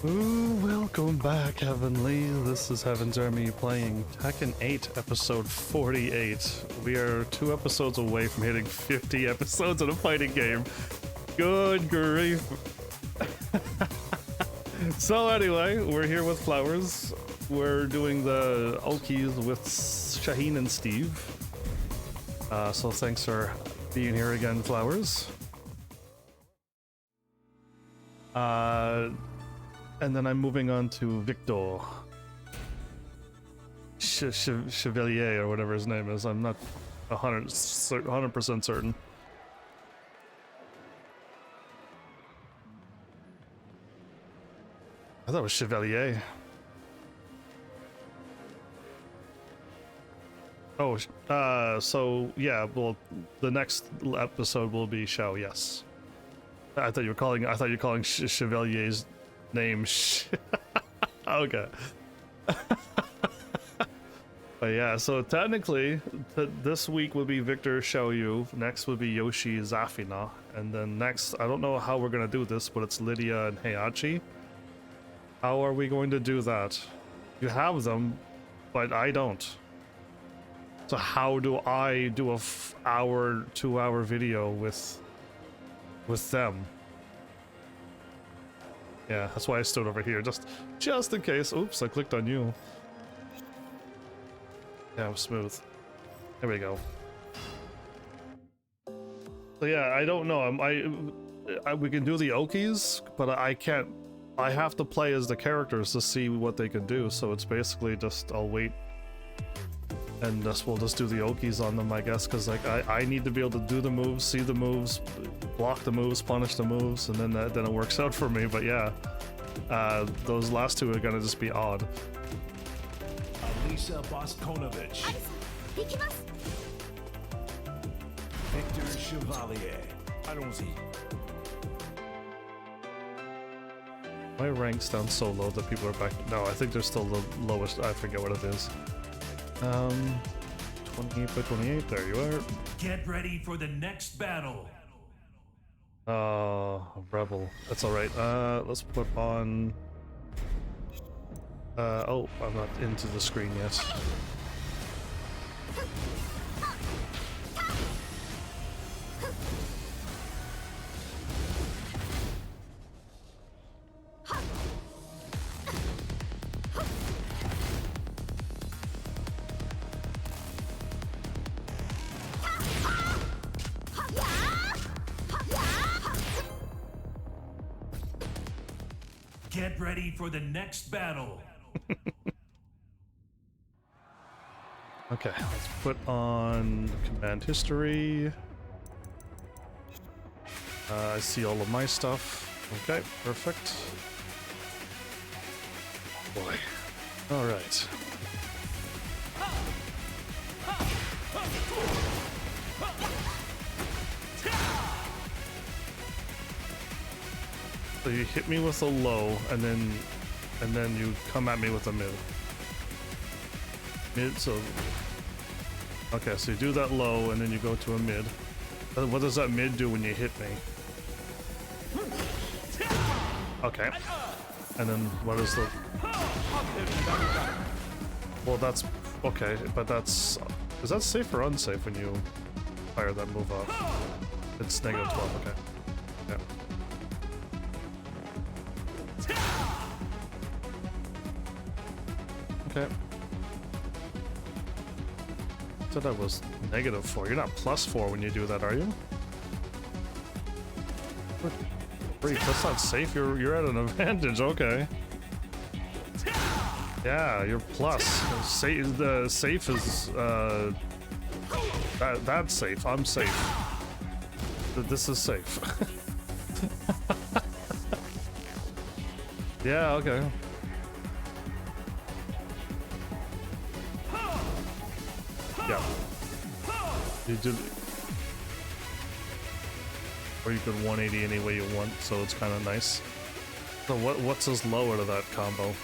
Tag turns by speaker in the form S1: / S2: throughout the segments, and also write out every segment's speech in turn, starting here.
S1: Ooh, welcome back, Heavenly. This is HEAVENSARMY playing Tekken 8, episode 48. We are 2 episodes away from hitting 50 episodes in a fighting game. Good grief. So anyway, we're here with Flowers. We're doing the Okies with Shaheen and Steve. So thanks for being here again, Flowers. And then I'm moving on to Victor Chevalier or whatever his name is. I'm not 100% certain. I thought it was Chevalier. Oh, so yeah, well, the next episode will be Xiao, yes. I thought you were calling Chevalier's name okay. But yeah, so technically this week will be Victor Xiaoyu, next will be Yoshi Zafina, and then next, I don't know how we're gonna do this, but it's Lydia and Heihachi. How are we going to do that? You have them, but I don't. So how do I do a 2-hour video with them? Yeah, that's why I stood over here, just in case. Oops, I clicked on you. Yeah, I'm smooth. There we go. So yeah, I don't know. We can do the Okies, but I can't. I have to play as the characters to see what they can do. So it's basically just I'll wait, and we'll just do the Okies on them, I guess, because like I need to be able to do the moves, see the moves, block the moves, punish the moves, and then it works out for me. But yeah, those last two are gonna just be odd.
S2: Alisa Boskonovich. Victor Chevalier.
S1: My ranks down so low that people are back. No, I think they're still the lowest. I forget what it is. 28 by 28. There you are.
S2: Get ready for the next battle.
S1: Rebel. That's all right. Let's put on. Oh, I'm not into the screen yet.
S2: Get ready for the next battle.
S1: Okay, let's put on command history. I see all of my stuff. Okay, perfect. Boy. All right. So you hit me with a low, and then you come at me with a mid. So okay, so you do that low, and then you go to a mid. What does that mid do when you hit me? Okay, and then what is the? Well, that's okay, but is that safe or unsafe when you fire that move off? It's -12. Okay. Yeah. Okay. So that was -4. You're not +4 when you do that, are you? Brief, that's not safe. You're at an advantage. Okay. Yeah, you're plus. The safe is that's safe. I'm safe. This is safe. Yeah. Okay. Yeah. You do, or you could 180 any way you want, so it's kind of nice. So what's his lower to that combo?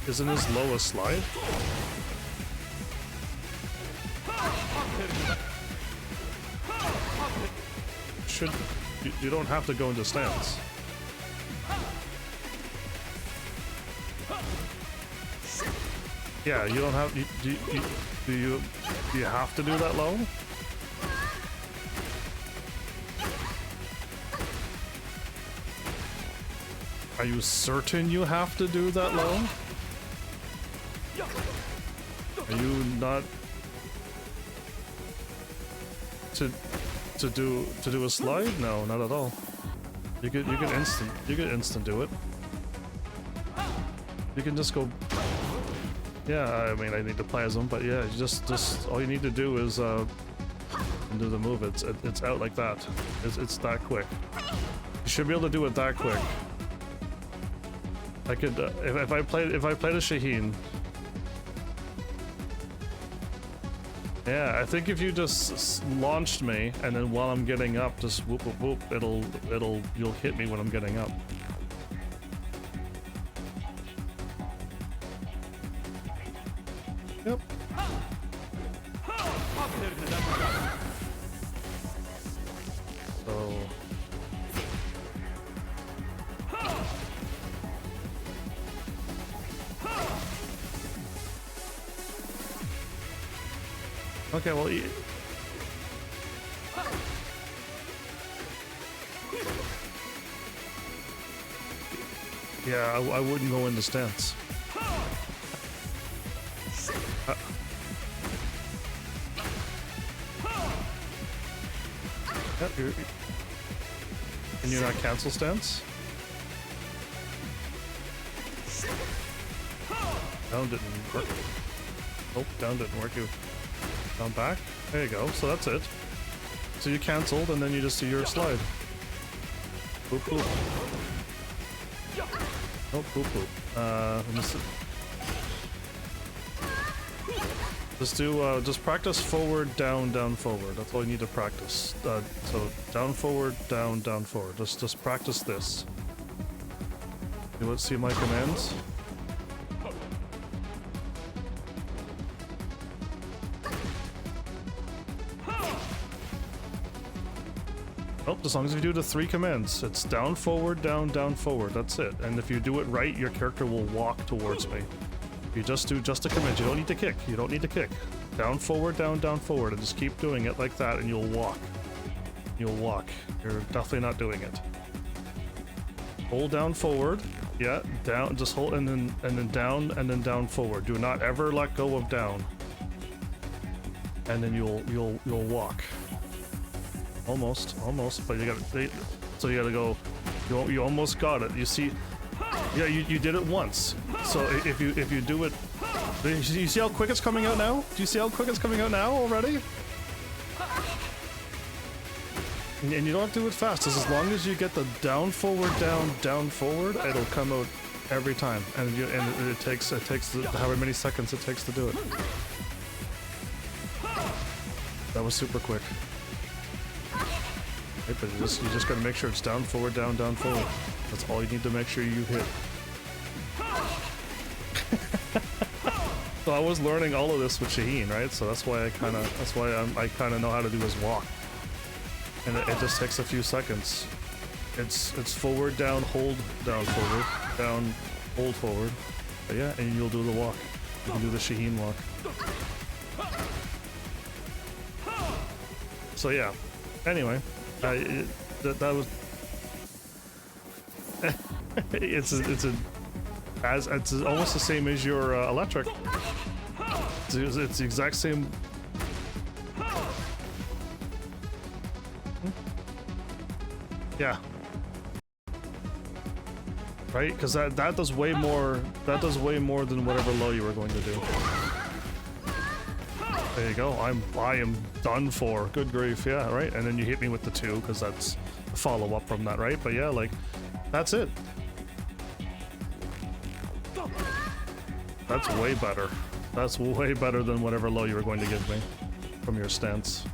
S1: Isn't his lowest slide? should. You don't have to go into stance. Yeah, you don't have. Do you have to do that low? Are you certain you have to do that low? Are you not to do a slide? No, not at all. You can instant do it. You can just go. Yeah, I mean I need to play as them, but yeah, you just all you need to do is do the move. It's out like that. It's that quick. You should be able to do it that quick. I could if I played a Shaheen. Yeah, I think if you just launched me and then while I'm getting up, just whoop whoop whoop, you'll hit me when I'm getting up. Yep. So. Okay, well, yeah, I wouldn't go into stance. Yep, can you not cancel stance? Down didn't work. Nope, down didn't work. Down back. There you go. So that's it. So you canceled, and then you just do your slide. Boop boop. Oh, boop boop. Let me see. Just practice forward, down, down, forward. That's all you need to practice. So down, forward, down, down, forward. Just practice this. You want to see my commands? Oh, as long as you do the 3 commands. It's down, forward, down, down, forward. That's it. And if you do it right, your character will walk towards me. You just do just a command. You don't need to kick. You don't need to kick. Down, forward, down, down, forward. And just keep doing it like that and you'll walk. You'll walk. You're definitely not doing it. Hold down, forward. Yeah, down. Just hold and then down and then down, forward. Do not ever let go of down. And then you'll walk. Almost, but you gotta. So you gotta go. You almost got it. You see, yeah, you did it once. So if you do it, do you see how quick it's coming out now? Do you see how quick it's coming out now already? And you don't have to do it fast. As long as you get the down, forward, down, down, forward, it'll come out every time. And it takes however many seconds it takes to do it. That was super quick. But you just gotta make sure it's down, forward, down, down, forward. That's all you need to make sure you hit. So I was learning all of this with Shaheen, right? So that's why I kind of know how to do his walk. And it just takes a few seconds. It's forward, down, hold, down, forward, down, hold, forward. But yeah, and you'll do the walk. You can do the Shaheen walk. So yeah. Anyway. That was it's almost the same as your electric. It's the exact same. Yeah. Right, because that does way more. That does way more than whatever low you were going to do. There you go. I am done for. Good grief, yeah, right. And then you hit me with the 2 because that's a follow up from that, right? But yeah, like that's it. That's way better. That's way better than whatever low you were going to give me from your stance.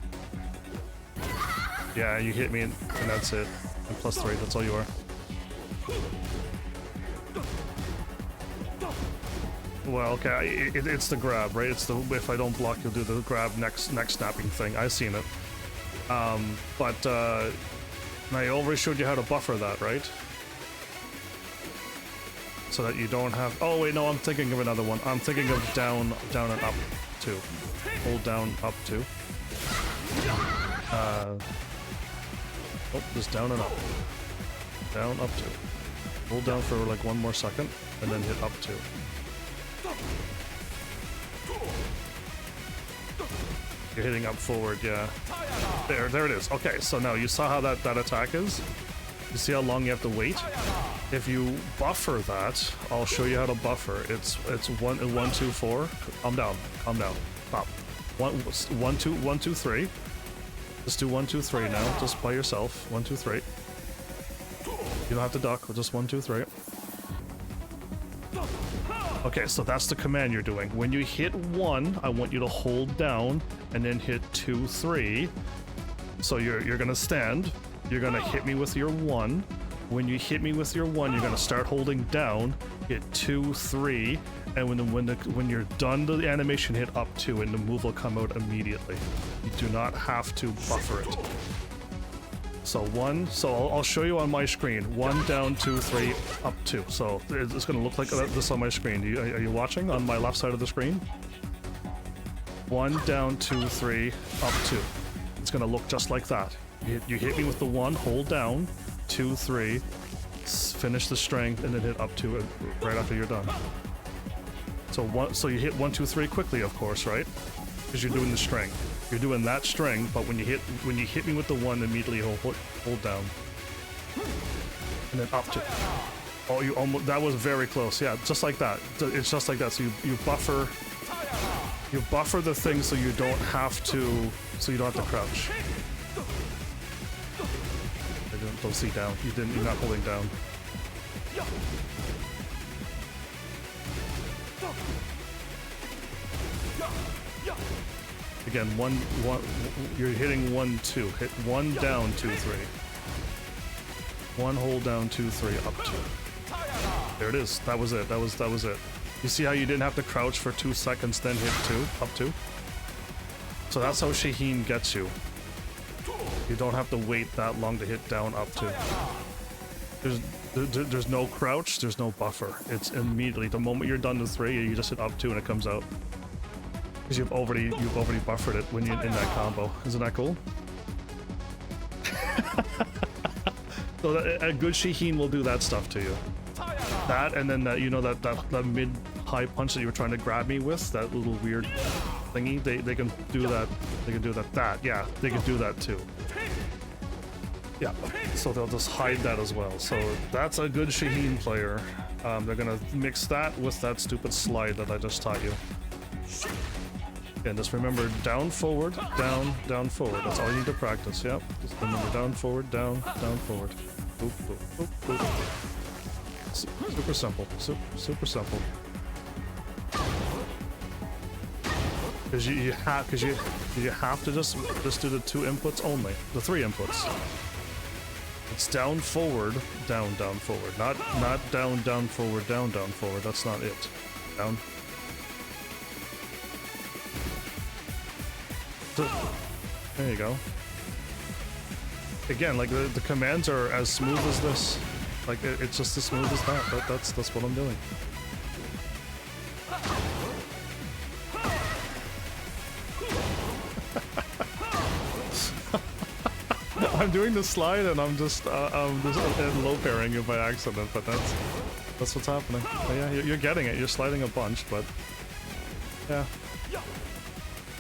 S1: Yeah, you hit me and that's it. And +3. That's all you are. Well, okay, it's the grab, right? It's the if I don't block, you'll do the grab next snapping thing. I've seen it. But Now I already showed you how to buffer that, right? So that you don't have... Oh wait, no, I'm thinking of another one. I'm thinking of down and up 2. Hold down, up 2. Oh, just down and up. Down, up 2. Hold down for like 1 more second, and then hit up 2. You're hitting up forward, yeah. There it is. Okay, so now you saw how that attack is? You see how long you have to wait? If you buffer that, I'll show you how to buffer. It's 1 2 4. Calm down. Stop. 1 2 3. Just do 1 2 3 now, just by yourself. 1 2 3. You don't have to duck. Just 1 2 3. Okay, so that's the command you're doing. When you hit 1, I want you to hold down and then hit 2 3. So you're gonna stand. You're gonna hit me with your 1. When you hit me with your 1, you're gonna start holding down, hit 2 3, and when you're done the animation, hit up 2, and the move will come out immediately. You do not have to buffer it. So 1. So I'll show you on my screen. 1 down, 2 3, up 2. So it's gonna look like this on my screen. Are you watching on my left side of the screen? 1 down, 2 3, up 2. It's gonna look just like that. You hit me with the 1, hold down, 2 3, finish the string, and then hit up 2 right after you're done. So you hit 1 2 3 quickly, of course, right? Because you're doing the string. You're doing that string, but when you hit me with the 1, immediately hold down, and then up 2. Oh, you almost, that was very close. Yeah, just like that. It's just like that. So you buffer the thing so you don't have to crouch. Don't see down. You're not holding down. Again, you're hitting 1 2. Hit 1 down, 2 3. 1 hold down, 2 3, up 2. There it is. That was it. That was it. You see how you didn't have to crouch for 2 seconds, then hit 2, up 2? So that's how Shaheen gets you. You don't have to wait that long to hit down, up 2. There's no crouch, there's no buffer. It's immediately, the moment you're done to 3, you just hit up 2 and it comes out. Because you've already buffered it when you're in that combo. Isn't that cool? So a good Shaheen will do that stuff to you. That, and then that, you know, that mid-high punch that you were trying to grab me with, that little weird thingy, they can do that. They can do that. Yeah, they can do that too. Yeah, so they'll just hide that as well. So that's a good Shaheen player. They're gonna mix that with that stupid slide that I just taught you. And just remember, down, forward, down, forward. That's all you need to practice, yep. Just remember, down, forward, down, forward. Boop, boop, boop, boop. Super simple, super simple. Because you have to just do the 2 inputs only, the 3 inputs. It's down, forward, down, forward. Not down, forward, down, forward. That's not it. Down. There you go. Again, like the commands are as smooth as this. Like it's just as smooth as that. That's what I'm doing. I'm doing the slide and I'm just low pairing you by accident, but that's what's happening. But yeah, you're getting it. You're sliding a bunch, but yeah.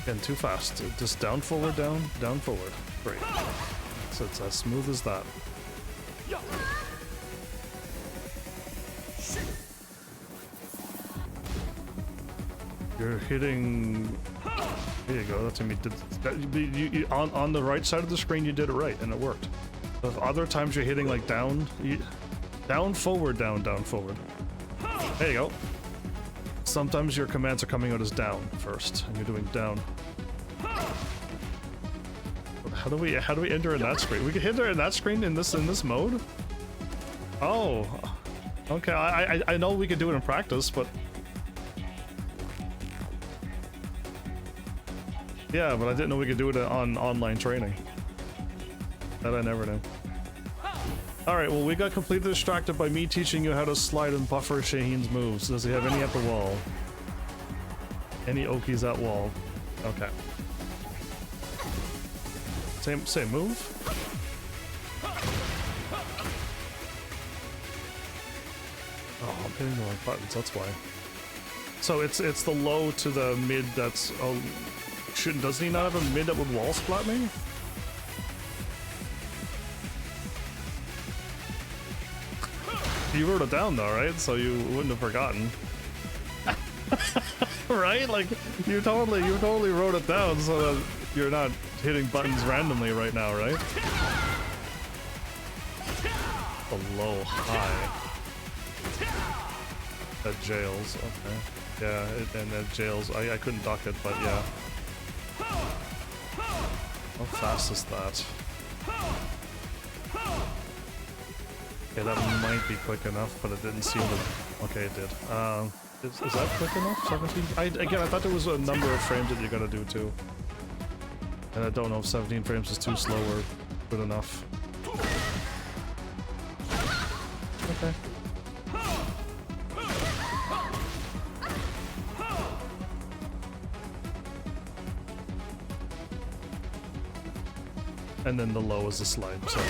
S1: Again, too fast. Just down, forward, down, forward. Great. So it's as smooth as that. You're hitting... There you go, that's what I mean. On the right side of the screen, you did it right, and it worked. But other times you're hitting like down, down, forward, down, forward. There you go. Sometimes your commands are coming out as down first, and you're doing down. How do we enter in that screen? We can enter in that screen in this mode? Oh, okay. I know we could do it in practice, but yeah, but I didn't know we could do it on online training. That I never knew. Alright, well, we got completely distracted by me teaching you how to slide and buffer Shaheen's moves. Does he have any at the wall? Any Okies at wall? Okay. Same move? Oh, I'm hitting the wrong buttons, that's why. So it's the low to the mid that's... Oh, doesn't he not have a mid that would wall splat me? You wrote it down though, right? So you wouldn't have forgotten. Right? Like, you totally wrote it down so that you're not hitting buttons randomly right now, right? The low high. That jails, okay. Yeah, and that jails. I couldn't duck it, but yeah. How fast is that? Okay, that might be quick enough, but it didn't seem to... Okay, it did. Is that quick enough? 17? Again, I thought there was a number of frames that you gotta do too. And I don't know if 17 frames is too slow or good enough. Okay. And then the low is the slide, so...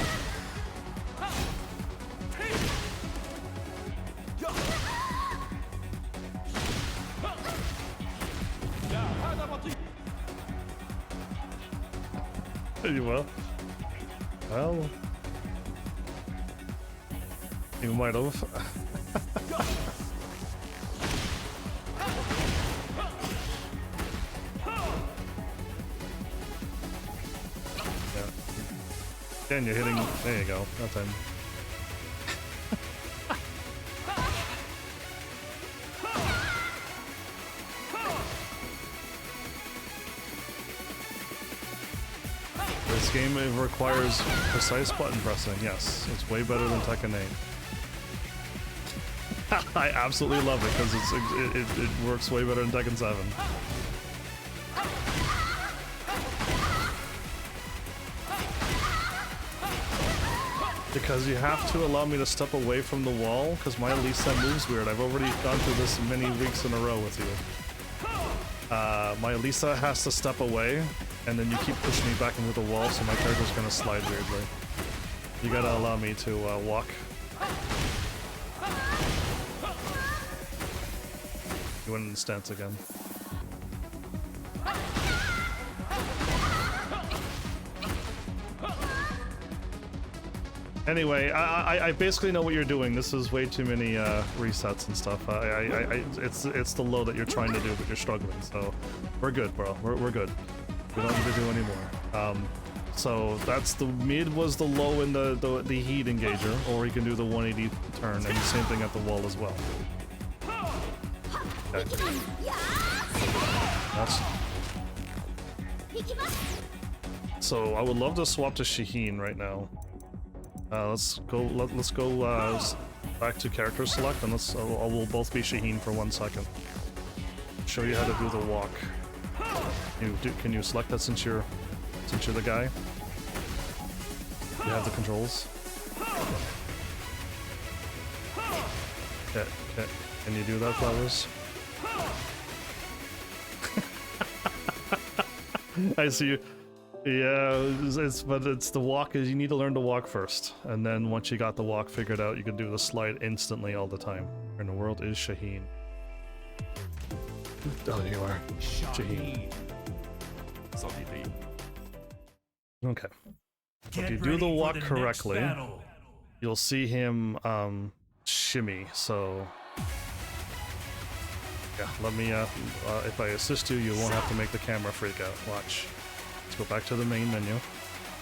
S1: You will? Well... You might have. Yeah. Again, you're hitting... There you go. That time. This game requires precise button pressing. Yes, it's way better than Tekken 8. I absolutely love it because it works way better than Tekken 7. Because you have to allow me to step away from the wall because my Lisa moves weird. I've already gone through this many weeks in a row with you. My Lisa has to step away and then you keep pushing me back into the wall, so my character's gonna slide weirdly. You gotta allow me to walk. You went in the stance again. Anyway, I basically know what you're doing. This is way too many resets and stuff. It's the low that you're trying to do, but you're struggling. So we're good, bro. We're good. We don't need to do anymore. So that's the mid was the low in the heat engager, or you can do the 180 turn, and the same thing at the wall as well. Okay. That's... So I would love to swap to Shaheen right now. Let's go back to character select, and we'll both be Shaheen for 1 second. Show you how to do the walk. Can you select that since you're the guy? You have the controls. Okay. Can you do that, Flowers? I see you. Yeah, but it's the walk is you need to learn to walk first, and then once you got the walk figured out, you can do the slide instantly all the time. Where in the world is Shaheen? Oh, there you are, Shaheen. Okay. If you do the walk correctly, you'll see him shimmy. So yeah, let me. If I assist you, you won't have to make the camera freak out. Watch. Let's go back to the main menu.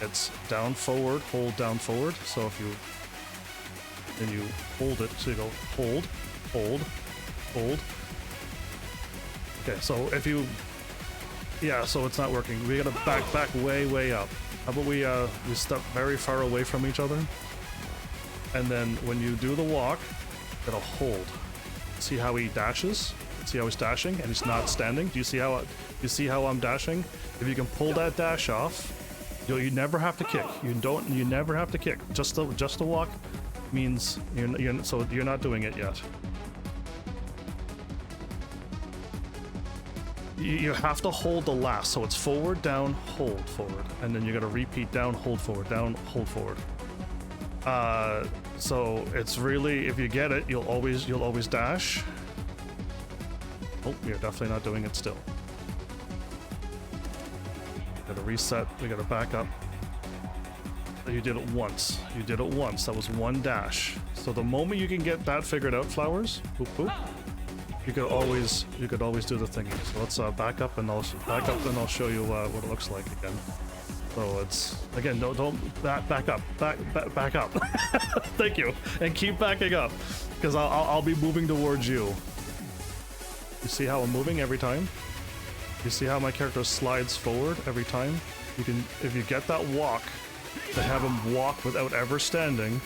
S1: It's down forward, hold down forward. So if you then you hold it, so you go hold. Okay, so if you so it's not working. We gotta back way up. How about we step very far away from each other, and then when you do the walk, it'll hold. See how he dashes? See how he's dashing and he's not standing? Do you see how I'm dashing? If you can pull that dash off, You never have to kick. You never have to kick. Just to walk means so you're not doing it yet. You have to hold the last, so it's forward, down, hold, forward, and then you gotta repeat down, hold forward, down, hold forward. So it's really, if you get it, you'll always dash. Oh, you're definitely not doing it still. Gotta reset, we gotta back up. You did it once. You did it once. That was one dash. So the moment you can get that figured out, Flowers, boop, boop, you could always do the thingy. So let's back up and I'll show you what it looks like again. So it's again, don't back up. Thank you, and keep backing up because I'll be moving towards you. You see how I'm moving every time? You see how my character slides forward every time? You can, if you get that walk, to have him walk without ever standing,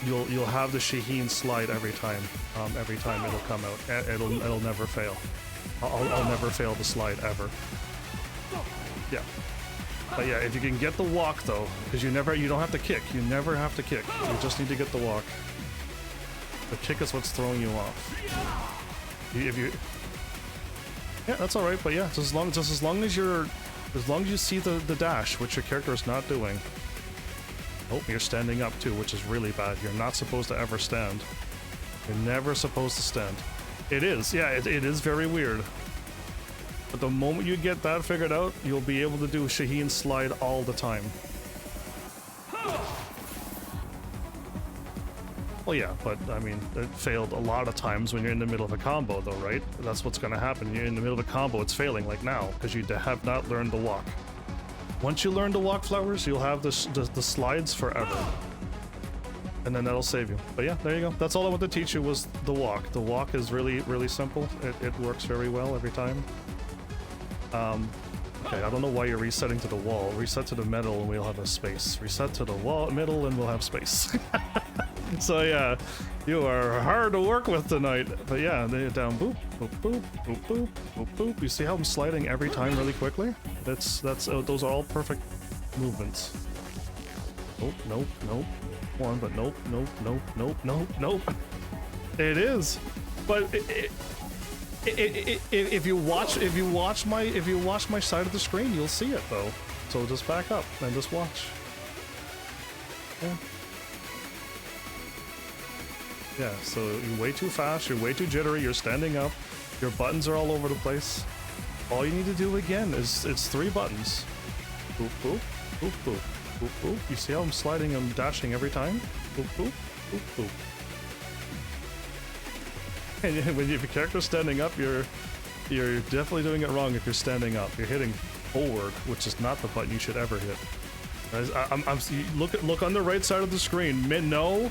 S1: you'll have the Shaheen slide every time. Every time it'll come out. It'll never fail. I'll never fail the slide ever. Yeah. But yeah, if you can get the walk though, because you don't have to kick. You never have to kick. You just need to get the walk. The kick is what's throwing you off. Yeah, that's all right. But yeah, just as long as you see the dash, which your character is not doing. Oh, you're standing up too, which is really bad. You're not supposed to ever stand. You're never supposed to stand. It is, yeah, it is very weird. But the moment you get that figured out, you'll be able to do Shaheen slide all the time. Well, yeah, but I mean, it failed a lot of times when you're in the middle of a combo, though, right? That's what's going to happen. You're in the middle of a combo, it's failing, like now, because you have not learned the walk. Once you learn to walk, Flowers, you'll have the slides forever. And then that'll save you. But yeah, there you go. That's all I wanted to teach you was the walk. The walk is really, really simple. It works very well every time. Okay, I don't know why you're resetting to the wall. Reset to the middle and we'll have a space. Reset to the wall, middle, and we'll have space. So yeah, you are hard to work with tonight. But yeah, they're down, boop, boop, boop, boop, boop, boop, boop. You see how I'm sliding every time really quickly? Those are all perfect movements. Nope, nope, nope. One, but nope, nope, nope, nope, nope, nope. It is, but if you watch my side of the screen, you'll see it though. So just back up and just watch. Yeah. Yeah, so you're way too fast, you're way too jittery, you're standing up, your buttons are all over the place. All you need to do again is, it's 3 buttons. Boop, boop, boop, boop, boop, boop. You see how I'm sliding and dashing every time? Boop, boop, boop, boop. And if your character's standing up, you're definitely doing it wrong if you're standing up. You're hitting forward, which is not the button you should ever hit. Look on the right side of the screen. No,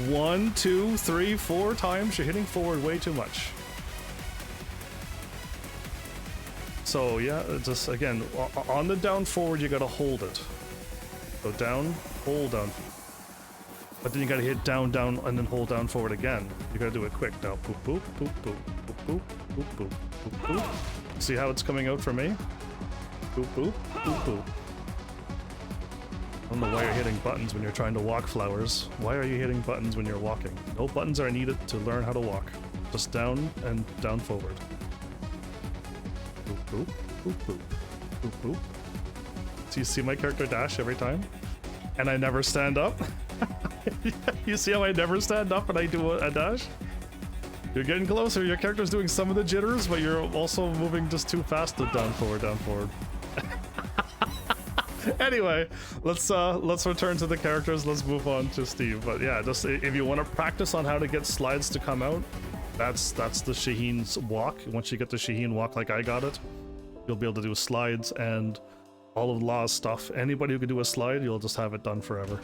S1: 1, 2, 3, 4 times. You're hitting forward way too much. So yeah, just again on the down forward, you gotta hold it. So down, hold down. But then you gotta hit down, down, and then hold down forward again. You gotta do it quick. Now, boop, boop, boop, boop, boop, boop, boop, boop, boop, boop. See how it's coming out for me? Boop, boop, boop, boop. I don't know why you're hitting buttons when you're trying to walk, Flowers. Why are you hitting buttons when you're walking? No buttons are needed to learn how to walk. Just down and down forward. Boop, boop, boop, boop, boop, boop. So you see my character dash every time? And I never stand up? You see how I never stand up and I do a dash? You're getting closer. Your character's doing some of the jitters, but you're also moving just too fast to down forward, down forward. Anyway, let's return to the characters. Let's move on to Steve. But yeah, just if you want to practice on how to get slides to come out, that's the Shaheen's walk. Once you get the Shaheen walk like I got it, you'll be able to do slides and all of Law's stuff. Anybody who can do a slide, you'll just have it done forever.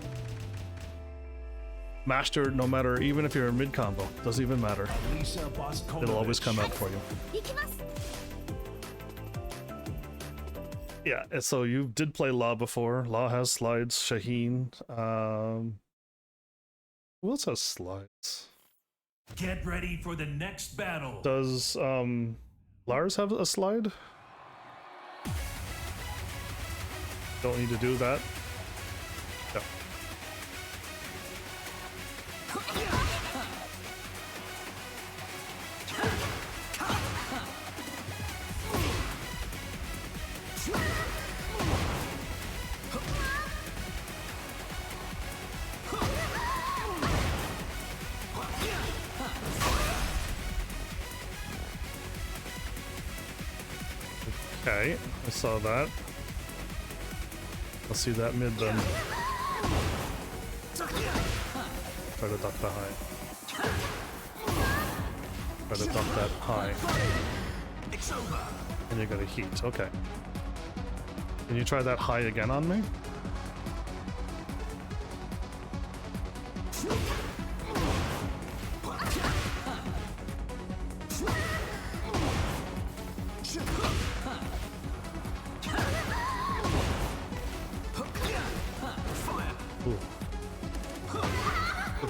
S1: Mastered, no matter, even if you're in mid combo, doesn't even matter. It'll always come out for you. Yeah, so you did play Law before. Law has slides. Shaheen. Who else has slides?
S2: Get ready for the next battle.
S1: Does Lars have a slide? Don't need to do that. Yep. Okay, I saw that. I'll see that mid then. Try to duck the high. Try to duck that high. And you got a heat, okay. Can you try that high again on me?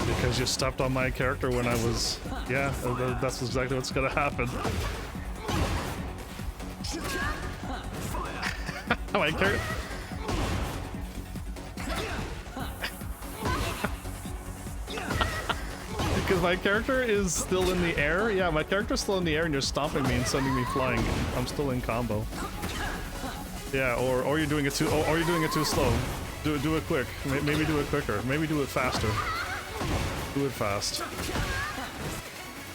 S1: Because you stepped on my character when I was... Yeah, that's exactly what's gonna happen. My character... Because my character is still in the air? Yeah, my character's still in the air and you're stomping me and sending me flying. I'm still in combo. Yeah, or you're doing it too... Or you're doing it too slow. Do it quick. Maybe do it quicker. Maybe do it faster. Do it fast.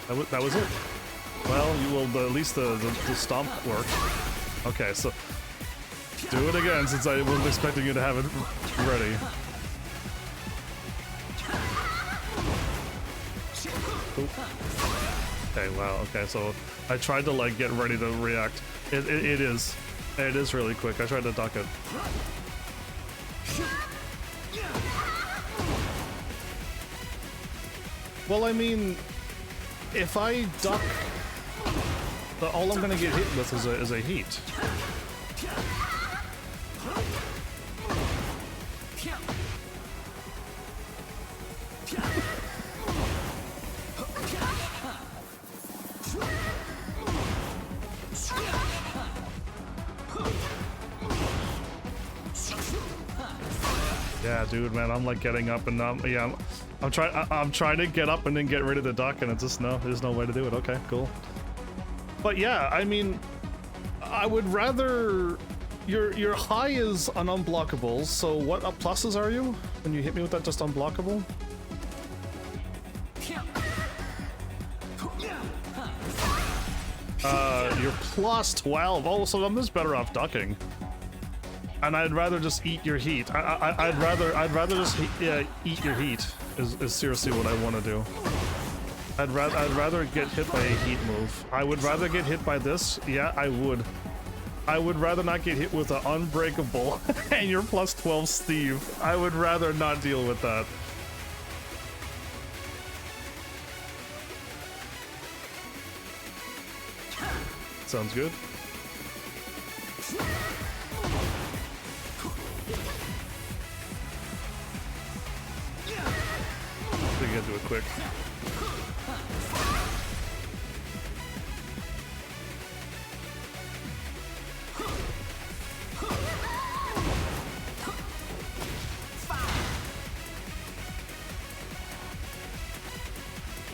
S1: That was it. Well, you will. At least the stomp worked. Okay, so do it again since I wasn't expecting you to have it ready. Oop. Okay, wow. Okay, so I tried to like get ready to react. It is really quick. I tried to duck it. Well, I mean, if I duck, all I'm gonna get hit with is a heat. Yeah, dude, man, I'm like getting up and yeah, I'm trying to get up and then get rid of the duck, and it's just there's no way to do it. Okay, cool. But yeah, I mean, I would rather your high is an unblockable. So what pluses are you when you hit me with that just unblockable? You're plus 12. Oh, so I'm just better off ducking. And I'd rather just eat your heat. I'd rather just eat your heat. Is seriously what I want to do. I'd rather get hit by a heat move. I would rather get hit by this. Yeah, I would. I would rather not get hit with an unbreakable and you're plus 12 Steve. I would rather not deal with that. Sounds good. I gotta do it quick.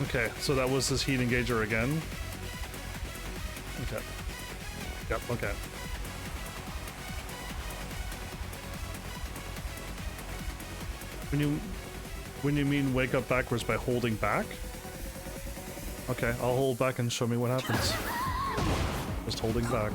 S1: Okay, so that was his heat engager again. Okay. Yep, okay. When you mean wake up backwards by holding back? Okay, I'll hold back and show me what happens. Just holding back.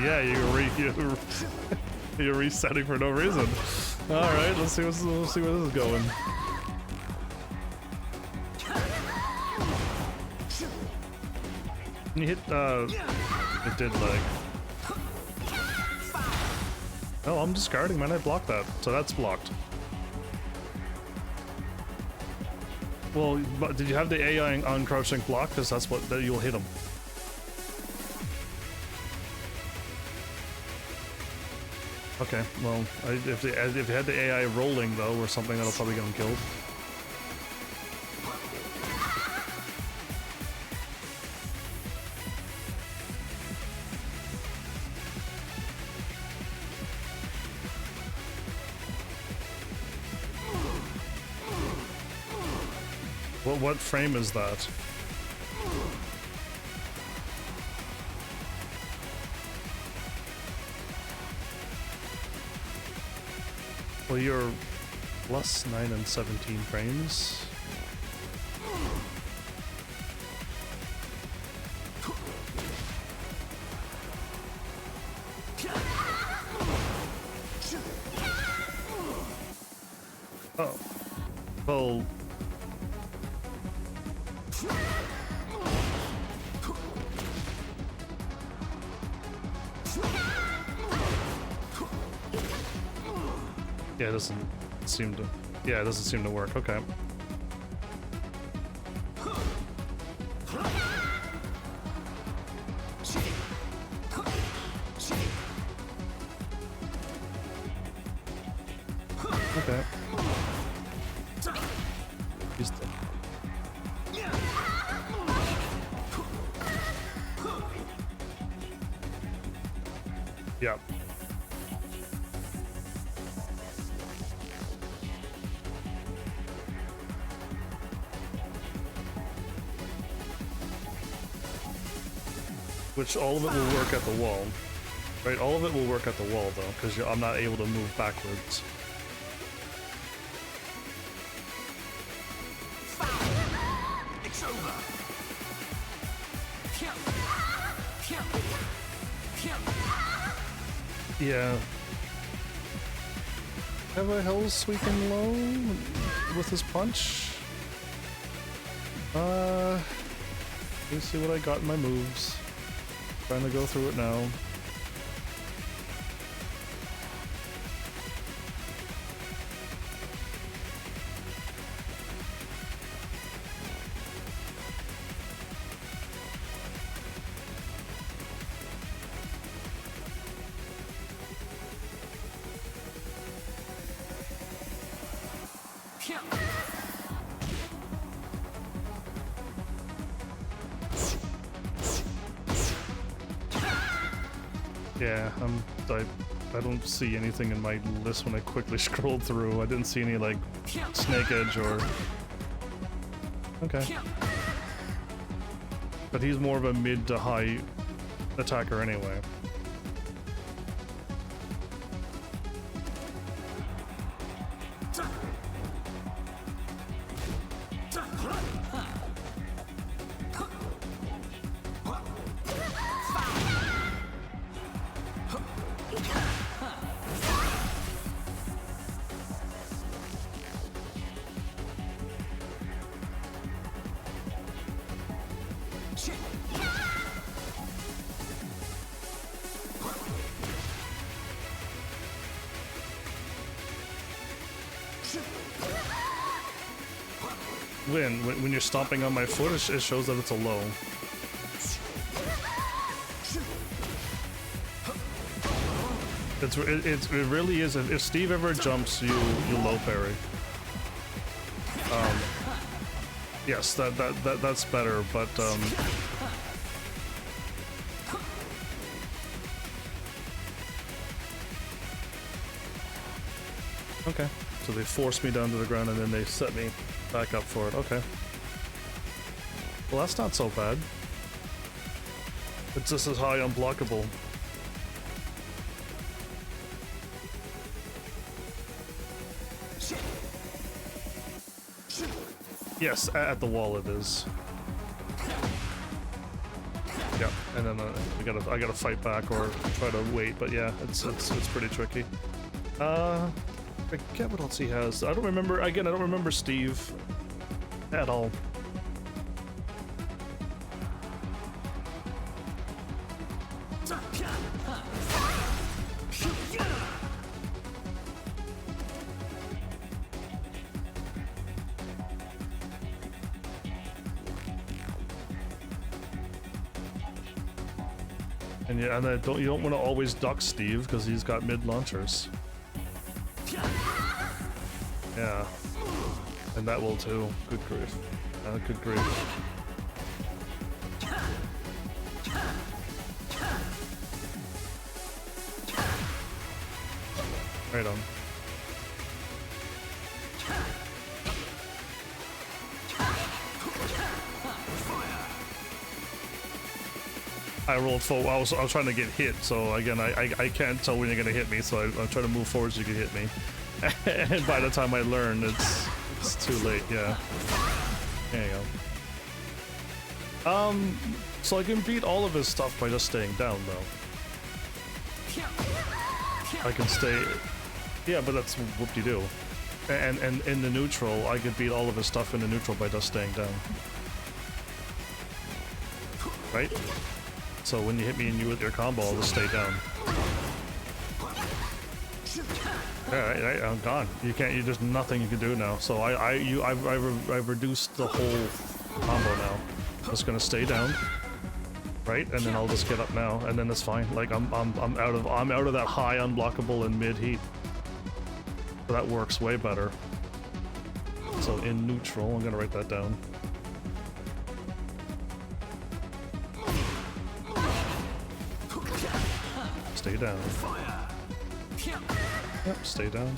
S1: Yeah, you're resetting for no reason. All right, let's see where this is going. You hit. It did lag. Oh, I'm discarding, man. I blocked that, so that's blocked. Well, but did you have the AI on crouching block? Because that's what you'll hit him. Okay, well, if you had the AI rolling though, or something, that'll probably get him killed. What frame is that? Well, you're plus 9 and 17 frames. Oh. Well... Yeah, it doesn't seem to... Yeah, it doesn't seem to work. Okay. Okay. He's dead. Yeah. Which all of it will work at the wall. Right, all of it will work at the wall though, because I'm not able to move backwards.
S2: It's over.
S1: Yeah. Have a hell sweeping low with his punch? Let me see what I got in my moves. Trying to go through it now. Yeah, I don't see anything in my list when I quickly scrolled through. I didn't see any, like, snake edge or... Okay. But he's more of a mid to high attacker anyway. When you're stomping on my foot, it shows that it's a low. It really is. If Steve ever jumps, you low parry. Yes, that's better, but okay. So they force me down to the ground and then they set me back up for it. Okay. Well, that's not so bad. It's just as high unblockable. Yes, at the wall it is. Yeah, and then I gotta fight back or try to wait. But yeah, it's pretty tricky. I forget what else he has. I don't remember. Again, I don't remember Steve at all. And yeah, and you don't want to always duck Steve because he's got mid launchers. Yeah, and that will too. Good grief. Good grief. Right on. I rolled forward. I was trying to get hit, so again, I can't tell when you're gonna hit me, so I'm trying to move forward so you can hit me. And by the time I learn, it's too late. Yeah. There you go. So I can beat all of his stuff by just staying down, though. I can stay. Yeah, but that's whoop-de-doo. And in the neutral, I could beat all of his stuff in the neutral by just staying down. Right? So when you hit me and you with your combo, I'll just stay down. Alright, I'm gone. You can't. There's nothing you can do now. So I've reduced the whole combo now. I'm just gonna stay down, right? And then I'll just get up now, and then it's fine. Like I'm out of that high unblockable and mid heat. So that works way better. So in neutral, I'm gonna write that down. Stay down. Yep, stay down.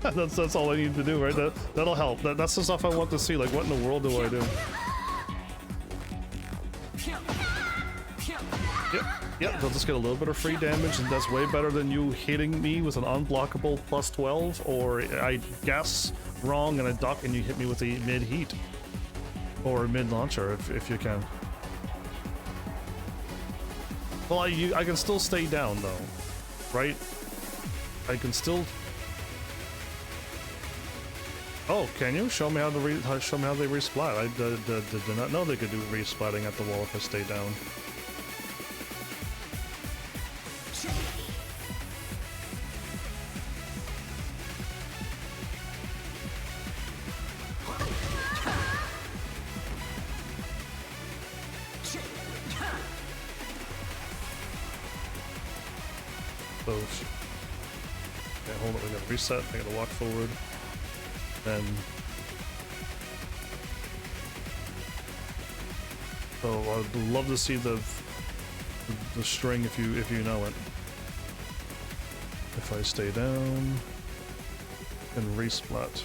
S1: that's all I need to do, right? That'll help. That's the stuff I want to see. Like, what in the world do I do? Yep, they'll just get a little bit of free damage, and that's way better than you hitting me with an unblockable plus 12, or I guess wrong and I duck and you hit me with a mid heat. Or mid launcher if you can. Well, I can still stay down though, right? I can still. Oh, can you show me how to show me how they resplat? I did not know they could do resplatting at the wall if I stay down. Okay, hold on, we gotta reset, I gotta walk forward. Then... So I'd love to see the string if you know it. If I stay down and resplat.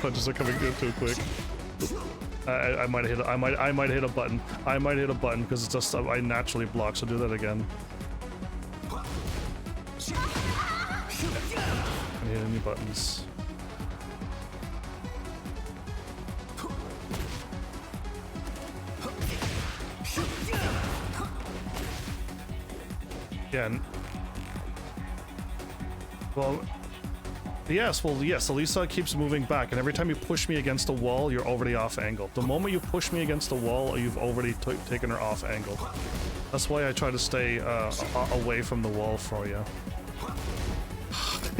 S1: Punches are coming in too quick. I might hit. I might hit a button. I might hit a button because it's just I naturally block. So do that again. I hit any buttons. Yeah. Well. Yes, well, yes, Elisa keeps moving back, and every time you push me against a wall, you're already off angle. The moment you push me against a wall, you've already taken her off angle. That's why I try to stay away from the wall for you.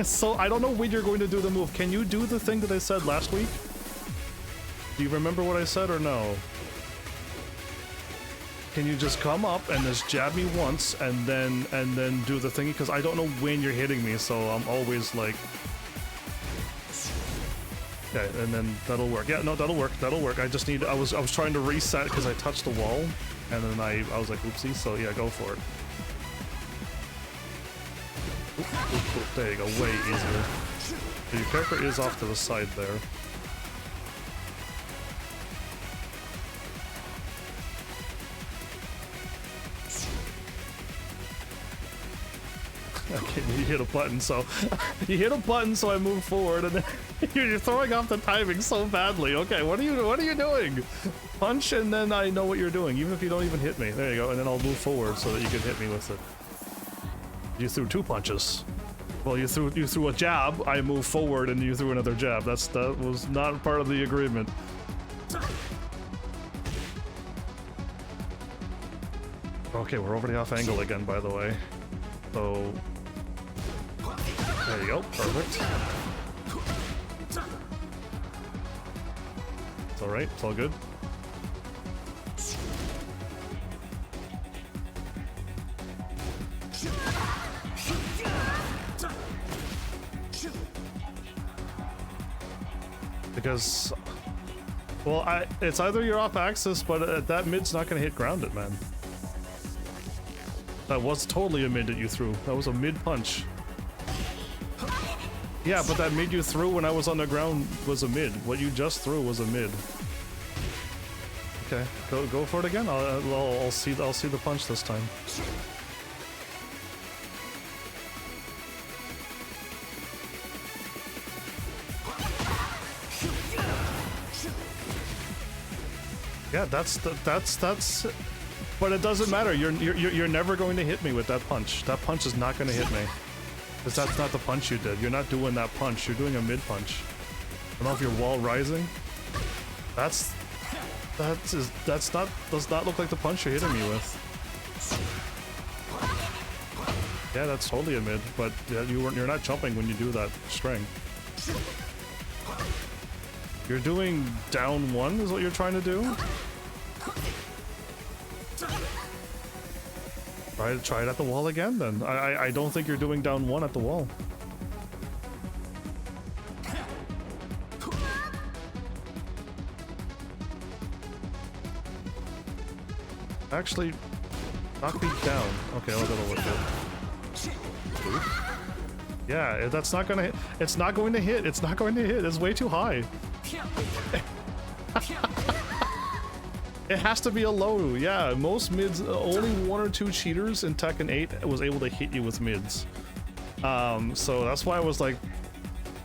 S1: So, I don't know when you're going to do the move. Can you do the thing that I said last week? Do you remember what I said or no? Can you just come up and just jab me once, and then do the thingy? Because I don't know when you're hitting me, so I'm always like... Okay, and then that'll work. Yeah, no, that'll work. That'll work. I just need. I was trying to reset because I touched the wall, and then I was like, oopsie. So yeah, go for it. Oop, oop, oop. There you go. Way easier. So your character is off to the side there. Okay, you hit a button, so you hit a button, so I move forward, and then you're throwing off the timing so badly. Okay, what are you doing? Punch, and then I know what you're doing, even if you don't even hit me. There you go, and then I'll move forward so that you can hit me with it. You threw two punches. Well, you threw a jab. I moved forward, and you threw another jab. That was not part of the agreement. Okay, we're already off angle again, by the way. So. Okay, There you go, perfect. It's alright, it's all good. Because, well, it's either you're off axis, but that mid's not gonna hit grounded, man. That was totally a mid that you threw. That was a mid punch. Yeah, but that mid you threw when I was on the ground was a mid. What you just threw was a mid. Okay, go for it again. I'll see the punch this time. Yeah, that's, but it doesn't matter. You're never going to hit me with that punch. That punch is not going to hit me, because that's not the punch you did. You're not doing that punch. You're doing a mid punch. I don't know if you're wall rising. Does not look like the punch you're hitting me with. Yeah, that's totally a mid, but yeah, you're not jumping when you do that string. You're doing down one is what you're trying to do? Try it at the wall again then. I don't think you're doing down one at the wall. Actually, knock me down. Okay, I'll go with it. Oop. Yeah, that's not gonna hit. It's not going to hit. It's not going to hit. It's way too high. It has to be a low. Yeah, most mids, only 1 or 2 cheaters in Tekken 8 was able to hit you with mids. So that's why I was like,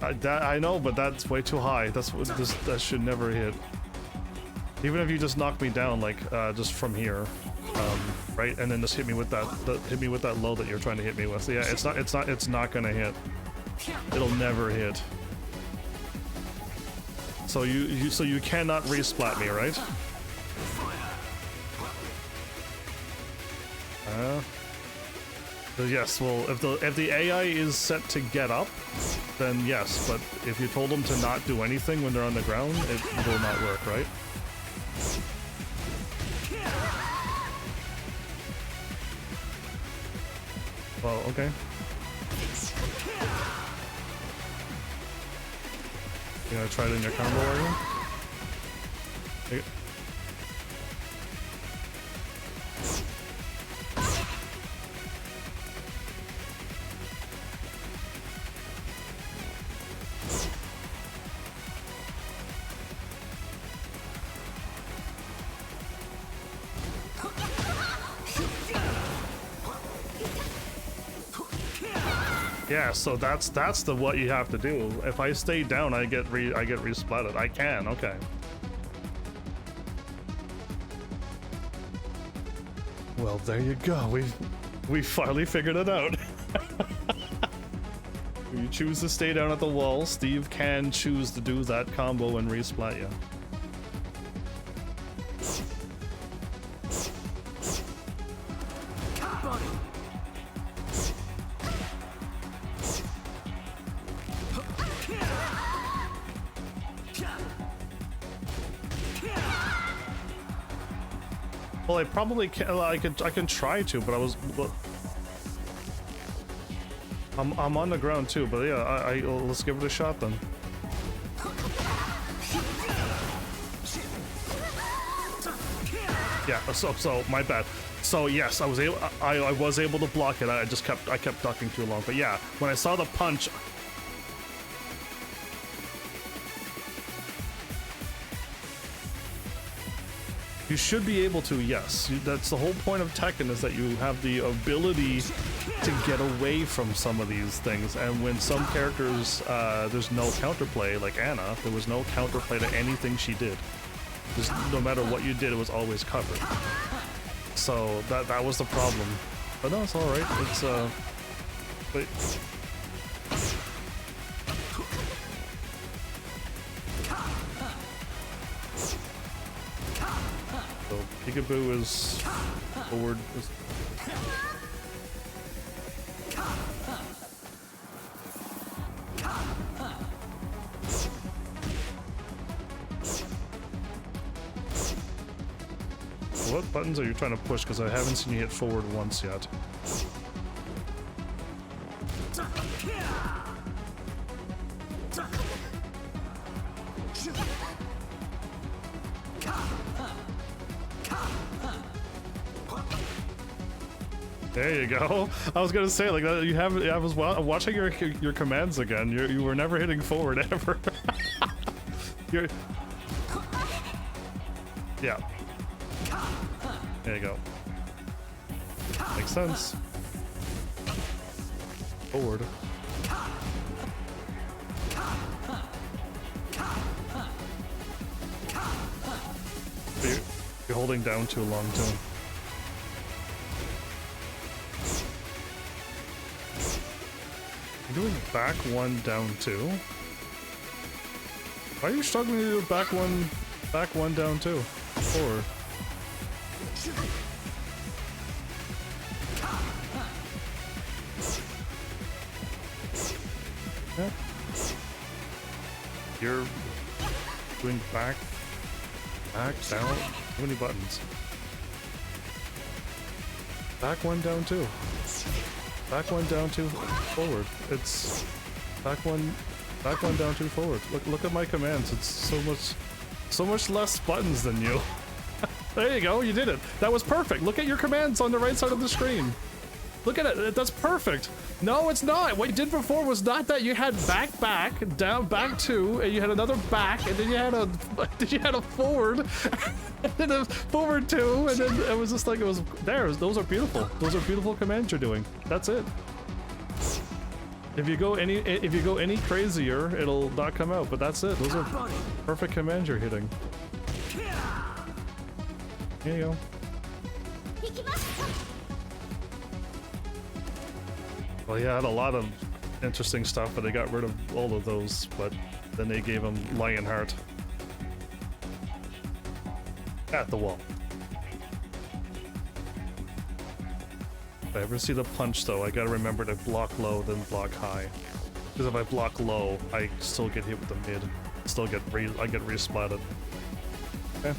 S1: I know, but that's way too high. That's what that should never hit. Even if you just knock me down, like just from here, right, and then just hit me with that low that you're trying to hit me with. Yeah, it's not gonna hit. It'll never hit. So you cannot resplat me, right? Yes. Well, if the AI is set to get up, then yes. But if you told them to not do anything when they're on the ground, it will not work, right? Well, okay. You gonna try it in your combo, are you? Yeah, so that's the what you have to do. If I stay down, I get resplatted. I can, okay. Well, there you go. We finally figured it out. If you choose to stay down at the wall, Steve can choose to do that combo and resplat you. Well, I probably can. I can try to, but I'm on the ground too. But yeah, let's give it a shot then. Yeah. So my bad. So yes, I was able to block it. I kept ducking too long. But yeah, when I saw the punch. You should be able to, yes. That's the whole point of Tekken, is that you have the ability to get away from some of these things. And when some characters, there's no counterplay, like Anna, there was no counterplay to anything she did. No matter what you did, it was always covered. So that was the problem. But no, it's all right. It's but so Peekaboo is forward. what buttons are you trying to push? Because I haven't seen you hit forward once yet. There you go. I was gonna say, like, you have. I was watching your commands again. You were never hitting forward ever. You're. Yeah. There you go. Makes sense. Forward. You're holding down too long, too. You're doing back 1, down 2. Why are you struggling to do back 1, down 2? Forward. Yeah. You're doing back, down. How many buttons? Back 1, down 2. Back 1, down 2, forward. It's back 1, down 2, forward. Look at my commands. It's so much less buttons than you. There you go. You did it. That was perfect. Look at your commands on the right side of the screen. Look at it. That's perfect. No, it's not. What you did before was not that. You had back, down, back 2, and you had another back, and then you had a forward, and then a forward 2, and then it was just like it was there. Those are beautiful. Those are beautiful commands you're doing. That's it. If you go any crazier, it'll not come out. But that's it. Those are perfect commands you're hitting. Here you go. Well, yeah, I had a lot of interesting stuff, but they got rid of all of those, but then they gave him Lionheart. At the wall. If I ever see the punch, though, I gotta remember to block low, then block high. Because if I block low, I still get hit with the mid. I get resplatted. Okay.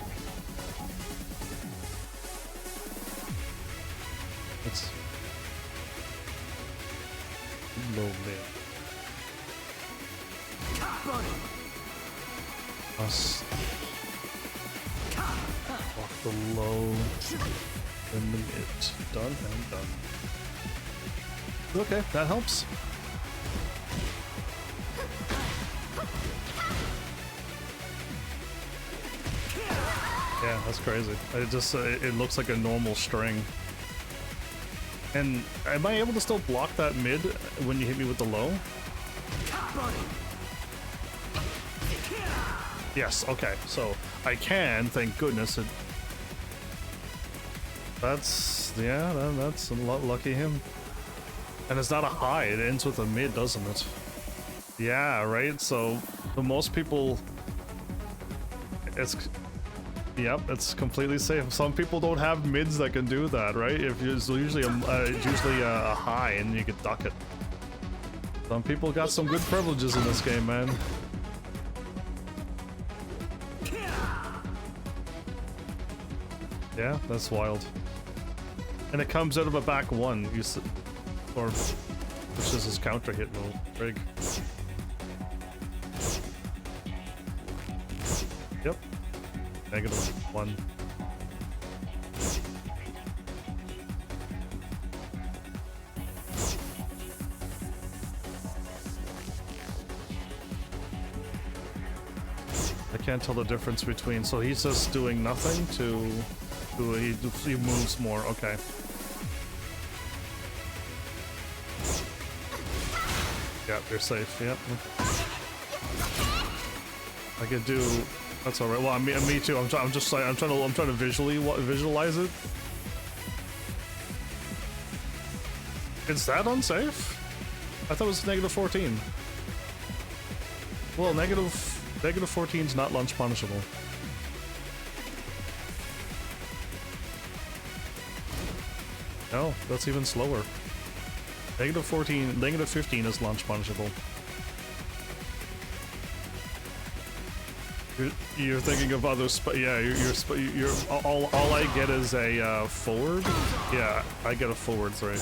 S1: It's low mid. Us. Block the low. Then the mid. Done and done. Okay, that helps. Yeah, that's crazy. It just it looks like a normal string. And am I able to still block that mid when you hit me with the low? Yes, okay. So I can, thank goodness. That's a lot lucky him. And it's not a high, it ends with a mid, doesn't it? Yeah, right? So the most people Yep, it's completely safe. Some people don't have mids that can do that, right? It's usually a high and you can duck it. Some people got some good privileges in this game, man. Yeah, that's wild. And it comes out of a back 1, or which is his counter hit move. Rig. Yep. -1. I can't tell the difference between, so he's just doing nothing to he moves more. Okay. Yeah, you're safe. Yep. I could do. That's all right. Well, me too. I'm trying to visualize it. Is that unsafe? I thought it was -14. Well, -14 is not launch punishable. No, that's even slower. -15 is launch punishable. You're thinking of other yeah, you're all I get is a forward. Yeah, I get a forward 3.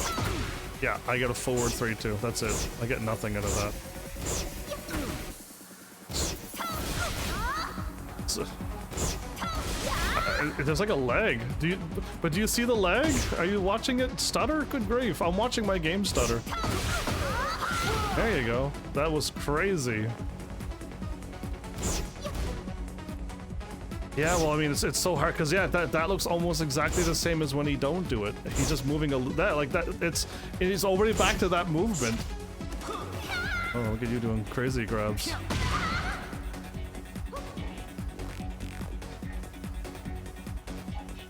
S1: Yeah, I get a forward 3 too. That's it. I get nothing out of that. There's like a lag. Do you see the lag? Are you watching it stutter? Good grief! I'm watching my game stutter. There you go. That was crazy. Yeah, well, I mean, it's so hard because yeah, that looks almost exactly the same as when he don't do it. He's just moving that like that. It's already back to that movement. Oh, look at you doing crazy grabs.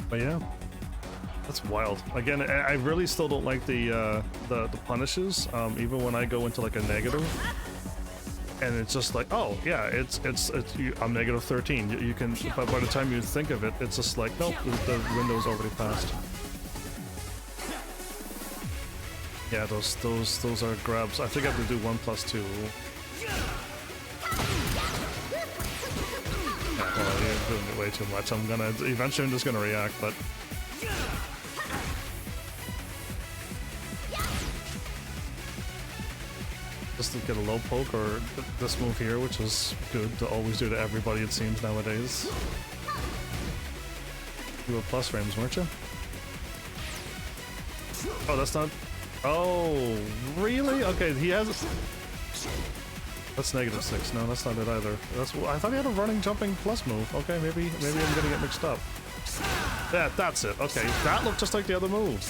S1: But yeah, that's wild. Again, I really still don't like the punishes. Even when I go into like a negative. And it's just like, oh yeah, I'm negative 13. You can, but by the time you think of it, it's just like, nope, the window's already passed. Yeah, those are grabs. I think I have to do 1+2. Yeah, well, you're doing it way too much. Eventually I'm just gonna react, but. Just to get a low poke, or this move here, which is good to always do to everybody it seems nowadays. You were plus frames, weren't you? Oh, that's not... Oh, really? Okay, he has... That's -6. No, that's not it either. I thought he had a running, jumping plus move. Okay, maybe I'm gonna get mixed up. Yeah, that's it. Okay, that looked just like the other move.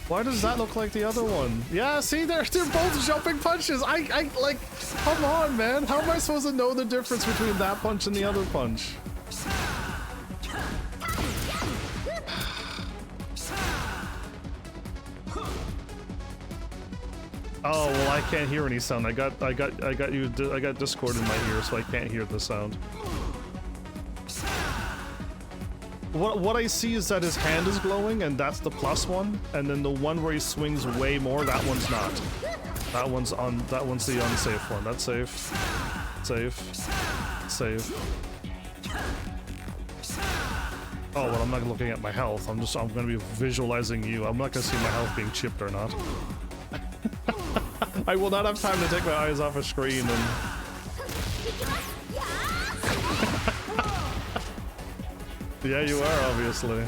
S1: Why does that look like the other one? Yeah, see, they're both jumping punches. I like, come on, man. How am I supposed to know the difference between that punch and the other punch? Oh well, I can't hear any sound. I got Discord in my ear, so I can't hear the sound. What I see is that his hand is glowing, and that's the plus one, and then the one where he swings way more, that one's not. That one's the unsafe one. That's safe. Safe. Safe. Oh, well, I'm not looking at my health. I'm gonna be visualizing you. I'm not gonna see my health being chipped or not. I will not have time to take my eyes off a screen and... Yeah, you are, obviously.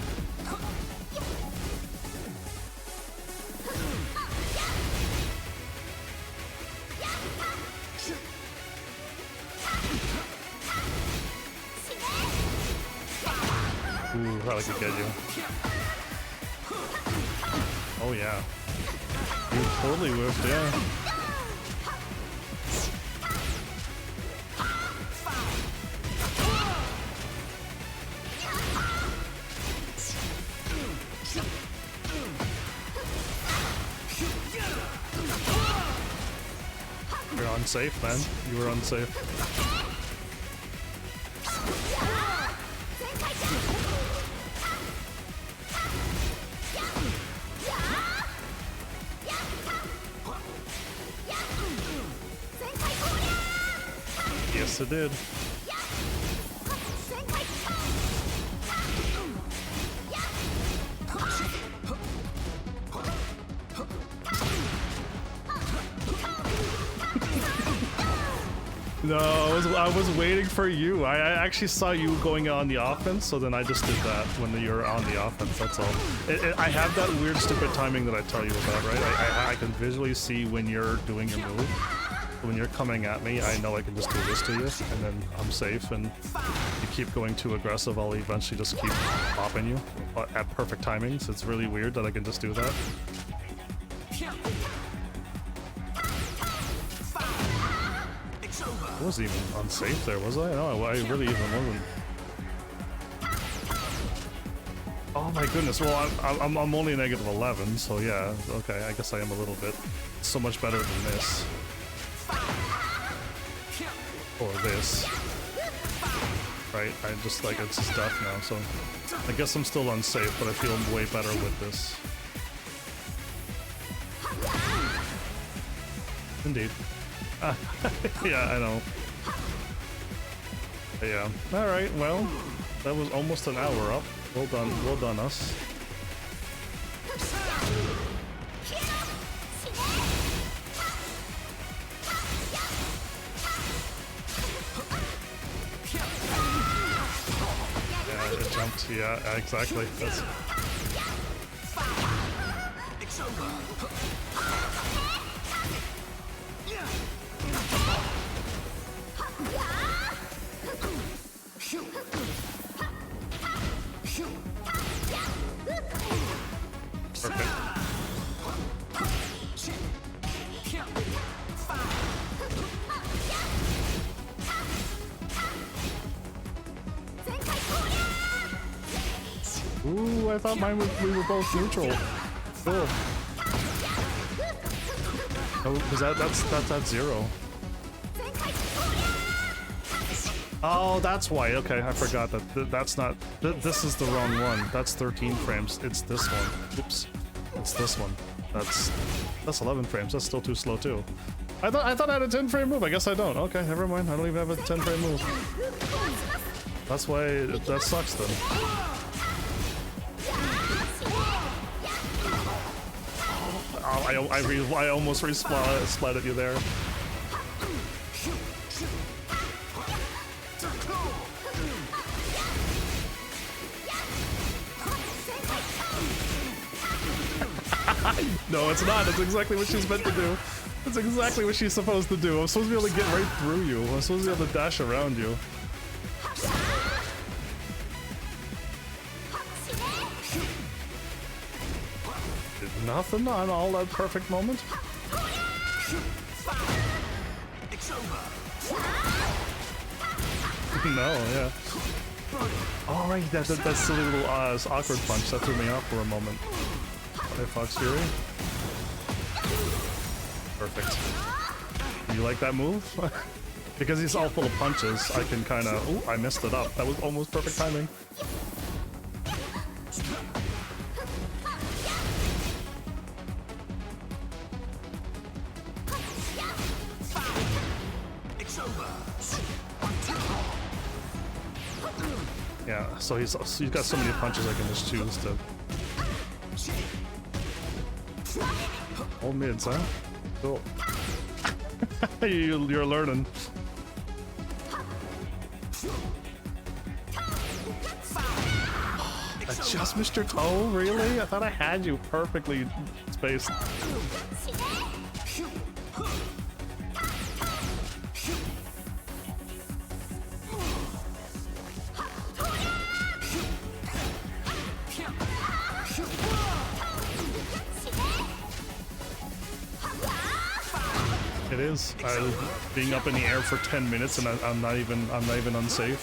S1: Ooh, probably could get you. Oh, yeah. You totally whiffed, yeah. You're unsafe, man. You were unsafe. Yes, it did. No, I was waiting for you. I actually saw you going on the offense, so then I just did that when you're on the offense, that's all. I have that weird stupid timing that I tell you about, right? I can visually see when you're doing your move. When you're coming at me, I know I can just do this to you, and then I'm safe, and you keep going too aggressive, I'll eventually just keep popping you at perfect timings. It's really weird that I can just do that. I wasn't even unsafe there, was I? No, I really even wasn't. Oh my goodness, well, I'm only -11, so yeah, okay, I guess I am a little bit so much better than this. Or this. Right, I just like, it's just death now, so I guess I'm still unsafe, but I feel way better with this. Indeed. Yeah, I know. Yeah. Alright, well, that was almost an hour up. Well done us. Yeah, it jumped. Yeah, exactly. That's...
S3: It's over.
S1: Perfect. Ooh, I thought we were both neutral. Cool. Oh, because that's at 0. Oh, that's why. Okay, I forgot that. That's not. This is the wrong one. That's 13 frames. It's this one. Oops. It's this one. That's 11 frames. That's still too slow too. I thought I had a 10 frame move. I guess I don't. Okay, never mind. I don't even have a 10 frame move. That's why that sucks then. Oh, I almost splatted you there. No, it's not. That's exactly what she's meant to do. That's exactly what she's supposed to do. I'm supposed to be able to get right through you. I'm supposed to be able to dash around you. Did nothing on all that perfect moment. No, yeah. Oh, right, that silly little awkward punch that threw me off for a moment. Hey, Fox Fury. Perfect. You like that move? Because he's all full of punches, I can kind of... Ooh, I messed it up. That was almost perfect timing. Yeah, so he's got so many punches I can just choose to... All mids, huh? Cool. You're learning. I just missed your toe? Really? I thought I had you perfectly spaced. It is. Being up in the air for 10 minutes and I'm not even unsafe.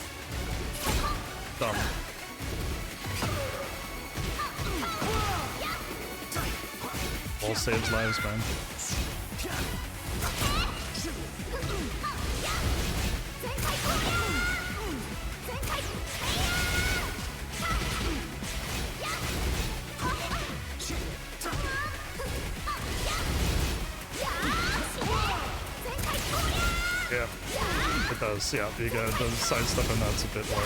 S1: Dumb. All saves lives, man. Yeah, it does. Yeah, you got the sidestep and that's a bit low.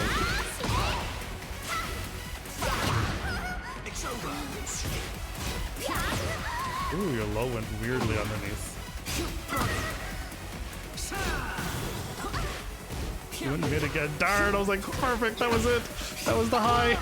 S1: Ooh, your low went weirdly underneath. You went mid again. Darn, I was like, perfect, that was it. That was the high.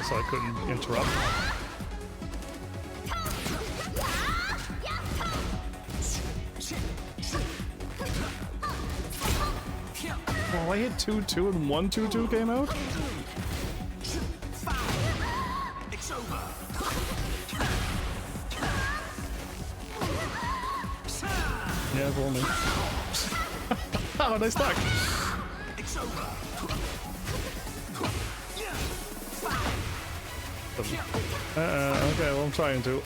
S1: So I couldn't interrupt. Oh, I hit 2-2 and 1-2-2 came out? Yeah, if only. How am I stuck? Okay, well, I'm trying to.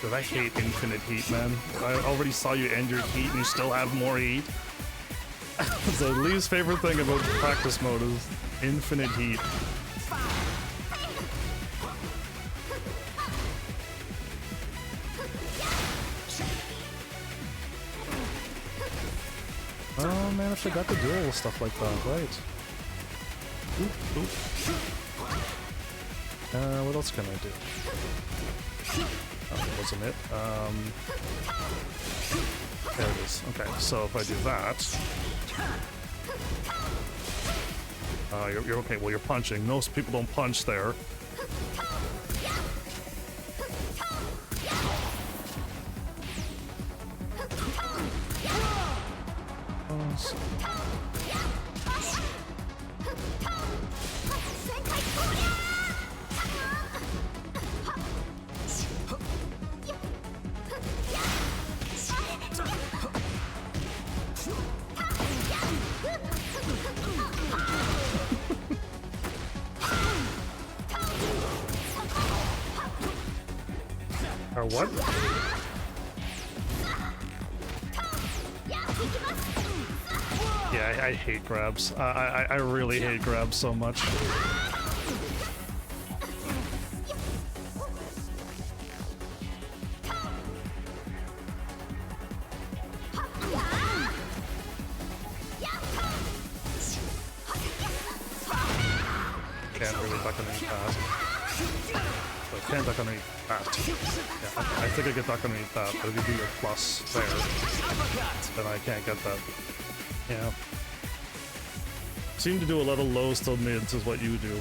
S1: Dude, I hate infinite heat, man. I already saw you end your heat and you still have more heat. The least favorite thing about practice mode is infinite heat. Oh man, I forgot to do all stuff like that, right? Oop, oop. What else can I do? Oh, that wasn't it. There it is. Okay, so if I do that... you're okay, well you're punching. Most people don't punch there. Or what? Yeah, I hate grabs. I really hate grabs so much. Can't really duck underneath that. So I can't duck underneath that. Yeah, I think I get duck underneath that, but if you do your plus there, then I can't get that. Yeah. Seem to do a lot of lows to mids is what you do.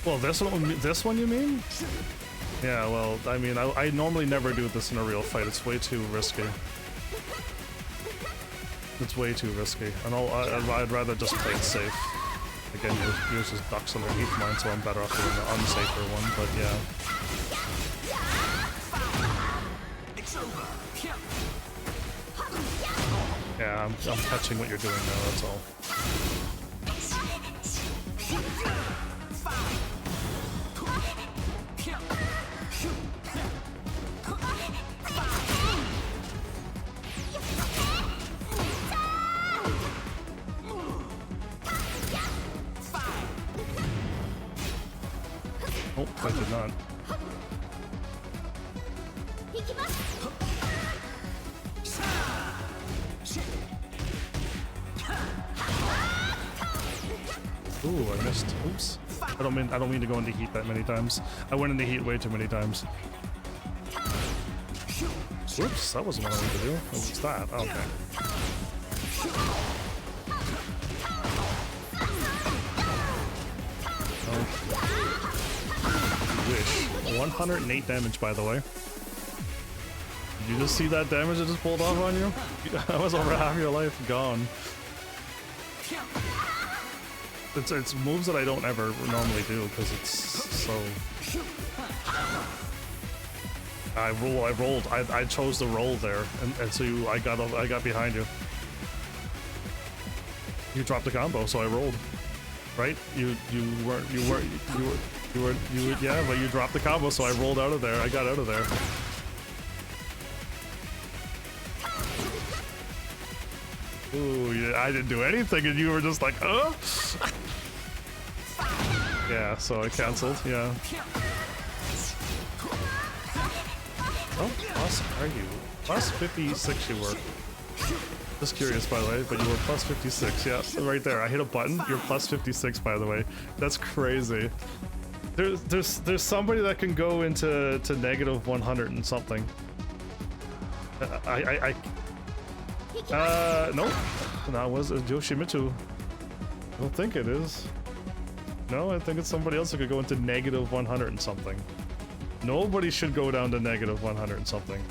S1: Well, this one you mean? Yeah, well, I mean, I normally never do this in a real fight. It's way too risky. It's way too risky. And I'd rather just play it safe. Again, yours just ducks underneath mine, so I'm better off doing the unsafer one, but yeah. Yeah, I'm catching what you're doing now, that's all. Oh, I did not. Ooh, I missed. Oops. I don't mean to go into heat that many times. I went into heat way too many times. Oops, that wasn't what I wanted to do. What was that? Oh, okay. Wish. 108 damage, by the way. Did you just see that damage that just pulled off on you? That was over half your life gone. It's moves that I don't ever normally do because it's so. I chose the roll there, and so I got behind you. You dropped the combo, so I rolled. Right? You were yeah, but you dropped the combo, so I rolled out of there. I got out of there. Ooh, yeah, I didn't do anything, and you were just like, oh. Yeah, so I canceled. Yeah. Oh, plus are you? Plus 56 you were. Just curious, by the way, but you were plus 56. Yeah, right there. I hit a button. You're plus 56, by the way. That's crazy. There's somebody that can go into negative 100 and something. Nope. That was Yoshimitsu. I don't think it is. No, I think it's somebody else that could go into negative 100 and something. Nobody should go down to negative 100 and something.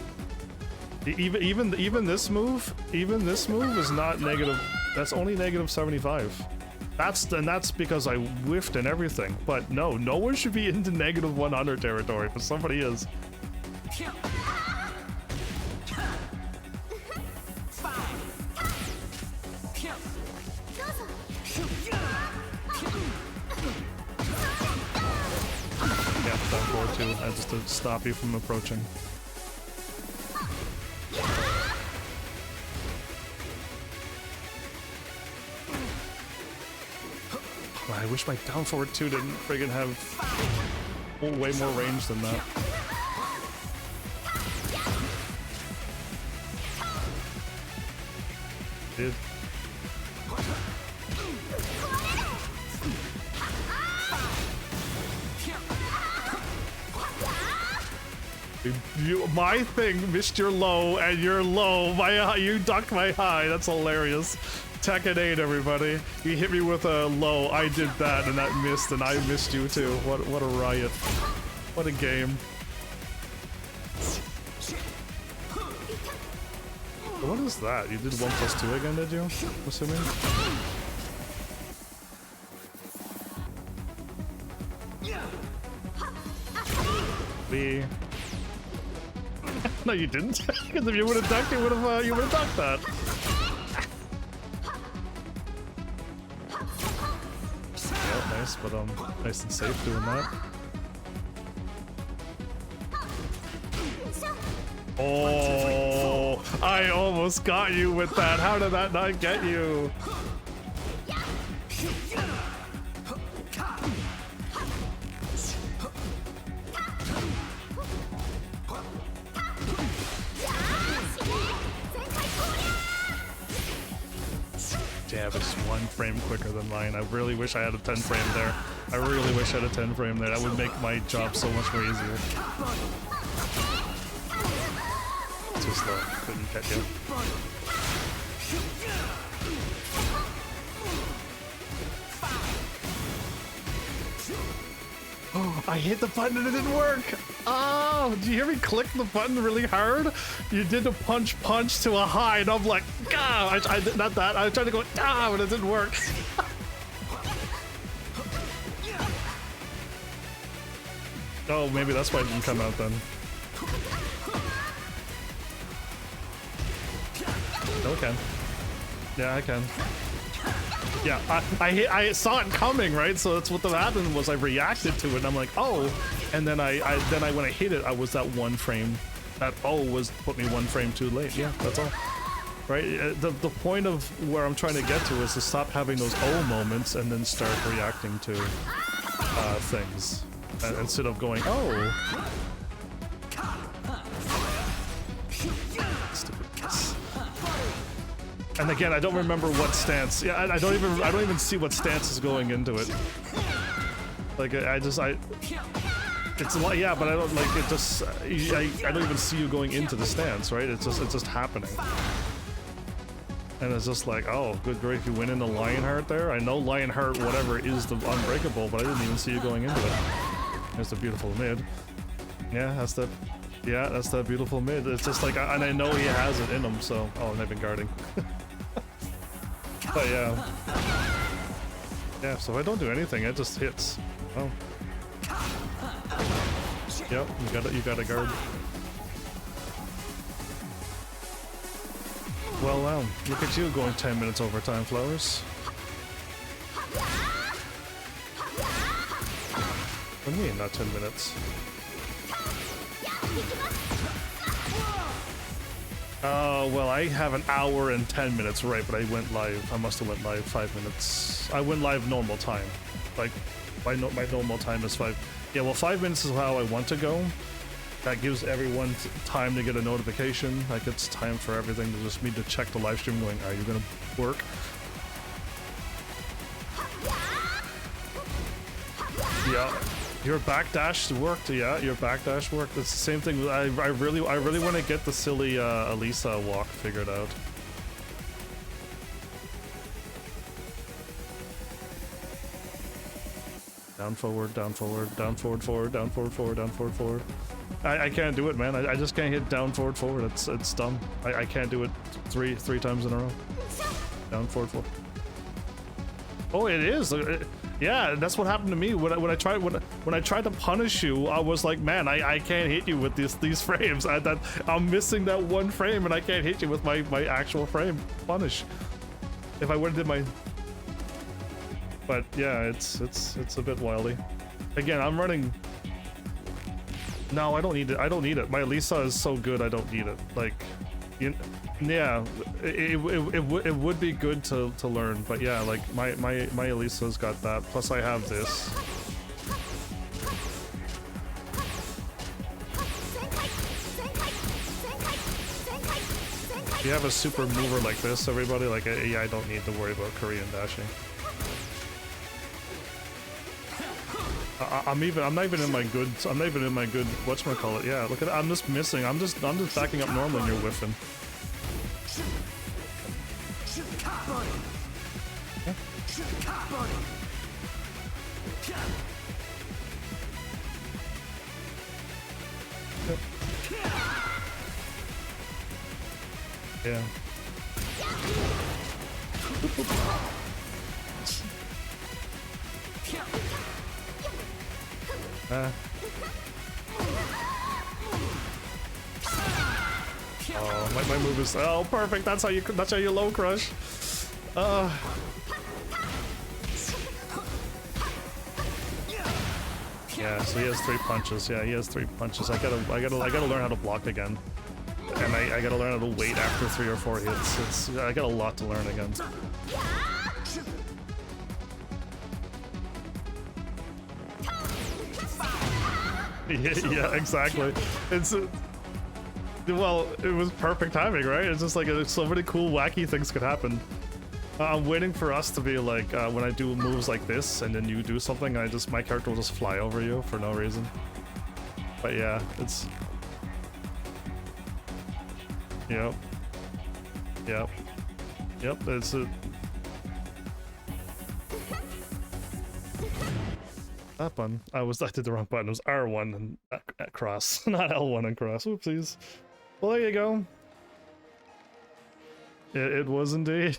S1: Even this move is not negative. That's only negative 75. That's because I whiffed and everything. But no one should be into negative 100 territory, but somebody is. Yeah, down forward too, just to stop you from approaching. I wish my down forward 2 didn't friggin' have way more range than that. Did. My thing missed your low, and your low, you ducked my high. That's hilarious. Tekken 8, everybody. You hit me with a low. I did that, and that missed, and I missed you too. What a riot. What a game. What is that? You did 1+2 again, did you? Assuming? B. No, you didn't. Because if you would have ducked, you would have ducked that. Yeah, nice, but nice and safe doing that. Oh, I almost got you with that. How did that not get you? Damn, it's 1 frame quicker than mine. I really wish I had a 10 frame there. I really wish I had a 10 frame there. That would make my job so much more easier. Too slow. Couldn't catch you. Oh, I hit the button and it didn't work. Oh, did you hear me click the button really hard? You did a punch to a high, and I'm like, ah! I did not that. I was trying to go, ah, but it didn't work. Oh, maybe that's why it didn't come out then. No, it can. Yeah, I can. Yeah, I saw it coming, right? So that's what happened was I reacted to it, and I'm like, oh, and then when I hit it, I was that 1 frame. That oh was put me 1 frame too late. Yeah, that's all. Right? The point of where I'm trying to get to is to stop having those oh moments and then start reacting to things instead of going oh. And again, I don't remember what stance. Yeah, I don't even see what stance is going into it. Like it's a lot, yeah, but I don't like it. Just I don't even see you going into the stance, right? It's just happening. And it's just like, oh, good grief, you went into Lionheart there. I know Lionheart, whatever, is the unbreakable, but I didn't even see you going into it. There's the beautiful mid. Yeah, that's the beautiful mid. It's just like, and I know he has it in him, so oh, and I've been guarding. But yeah, so if I don't do anything, it just hits. Oh. Yep, you gotta guard. Well, look at you going 10 minutes overtime, Flowers. What do you mean, not 10 minutes? Well, I have an hour and 10 minutes, right, but I went live. I must have went live 5 minutes. I went live normal time. Like, my normal time is 5. Yeah, well, 5 minutes is how I want to go. That gives everyone time to get a notification. Like, it's time for everything to just me to check the live stream going, are you gonna work? Yeah. Your backdash worked, yeah. Your backdash worked. It's the same thing. I really want to get the silly Elisa walk figured out. Down forward, down forward, down forward, forward, down forward, forward, down forward, forward. I can't do it, man. I just can't hit down forward, forward. It's dumb. I can't do it three times in a row. Down forward, forward. Oh, it is. Yeah, that's what happened to me when I tried to punish you. I was like, man, I can't hit you with these frames. I'm missing that one frame, and I can't hit you with my actual frame punish. If I would have did my, but yeah, it's a bit wildy. Again, I'm running. No, I don't need it. I don't need it. My Elisa is so good. I don't need it. Like, yeah, it would be good to learn, but yeah, like my Elisa's got that. Plus, I have this. If you have a super mover like this, everybody, like, yeah, I don't need to worry about Korean dashing. I'm not even in my good whatchamacallit. Yeah, look at that. I'm just missing. I'm just backing up normal and you're whiffing. Yeah. Oh, my move is perfect. That's how you low crush. Yeah, so he has 3 punches. Yeah, he has 3 punches. I gotta learn how to block again. And I gotta learn how to wait after 3 or 4 hits. I got a lot to learn again. Yeah, exactly. It's well, it was perfect timing, right? It's just like so many cool, wacky things could happen. I'm waiting for us to be like when I do moves like this, and then you do something, my character will just fly over you for no reason. But yeah, it's. Yep. It's a. That button. I did the wrong button. It was R1 and cross, not L1 and cross. Oopsies. Well, there you go. It was indeed.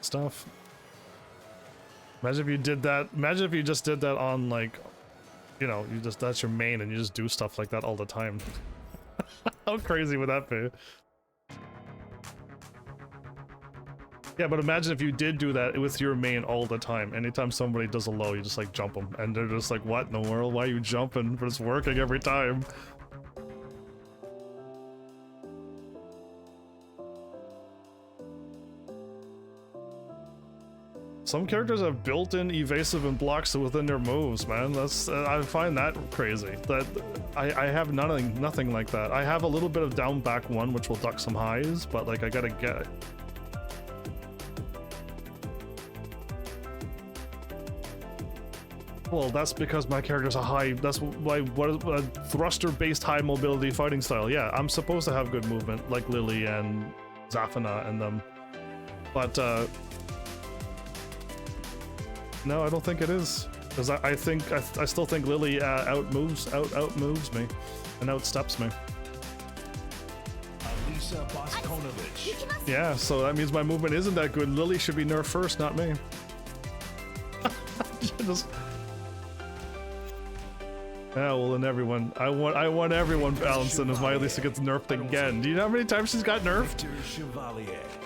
S1: Stuff. Imagine if you did that. Imagine if you just did that on, like, you know, that's your main and you just do stuff like that all the time. How crazy would that be? Yeah, but imagine if you did do that with your main all the time. Anytime somebody does a low, you just like jump them, and they're just like, "What in the world? Why are you jumping?" But it's working every time. Some characters have built-in evasive and blocks within their moves, man. That's I find that crazy. That I have nothing like that. I have a little bit of down back 1, which will duck some highs, but like I gotta get it. Well, that's because my character's a high. That's why a thruster-based high mobility fighting style. Yeah, I'm supposed to have good movement, like Lily and Zafina and them, but. No, I don't think it is, because I still think Lily out moves me, and outsteps me. Yeah, so that means my movement isn't that good. Lily should be nerfed first, not me. Yeah, well, then everyone, I want everyone balancing if my Elisa gets nerfed again. Do you know how many times she's got nerfed?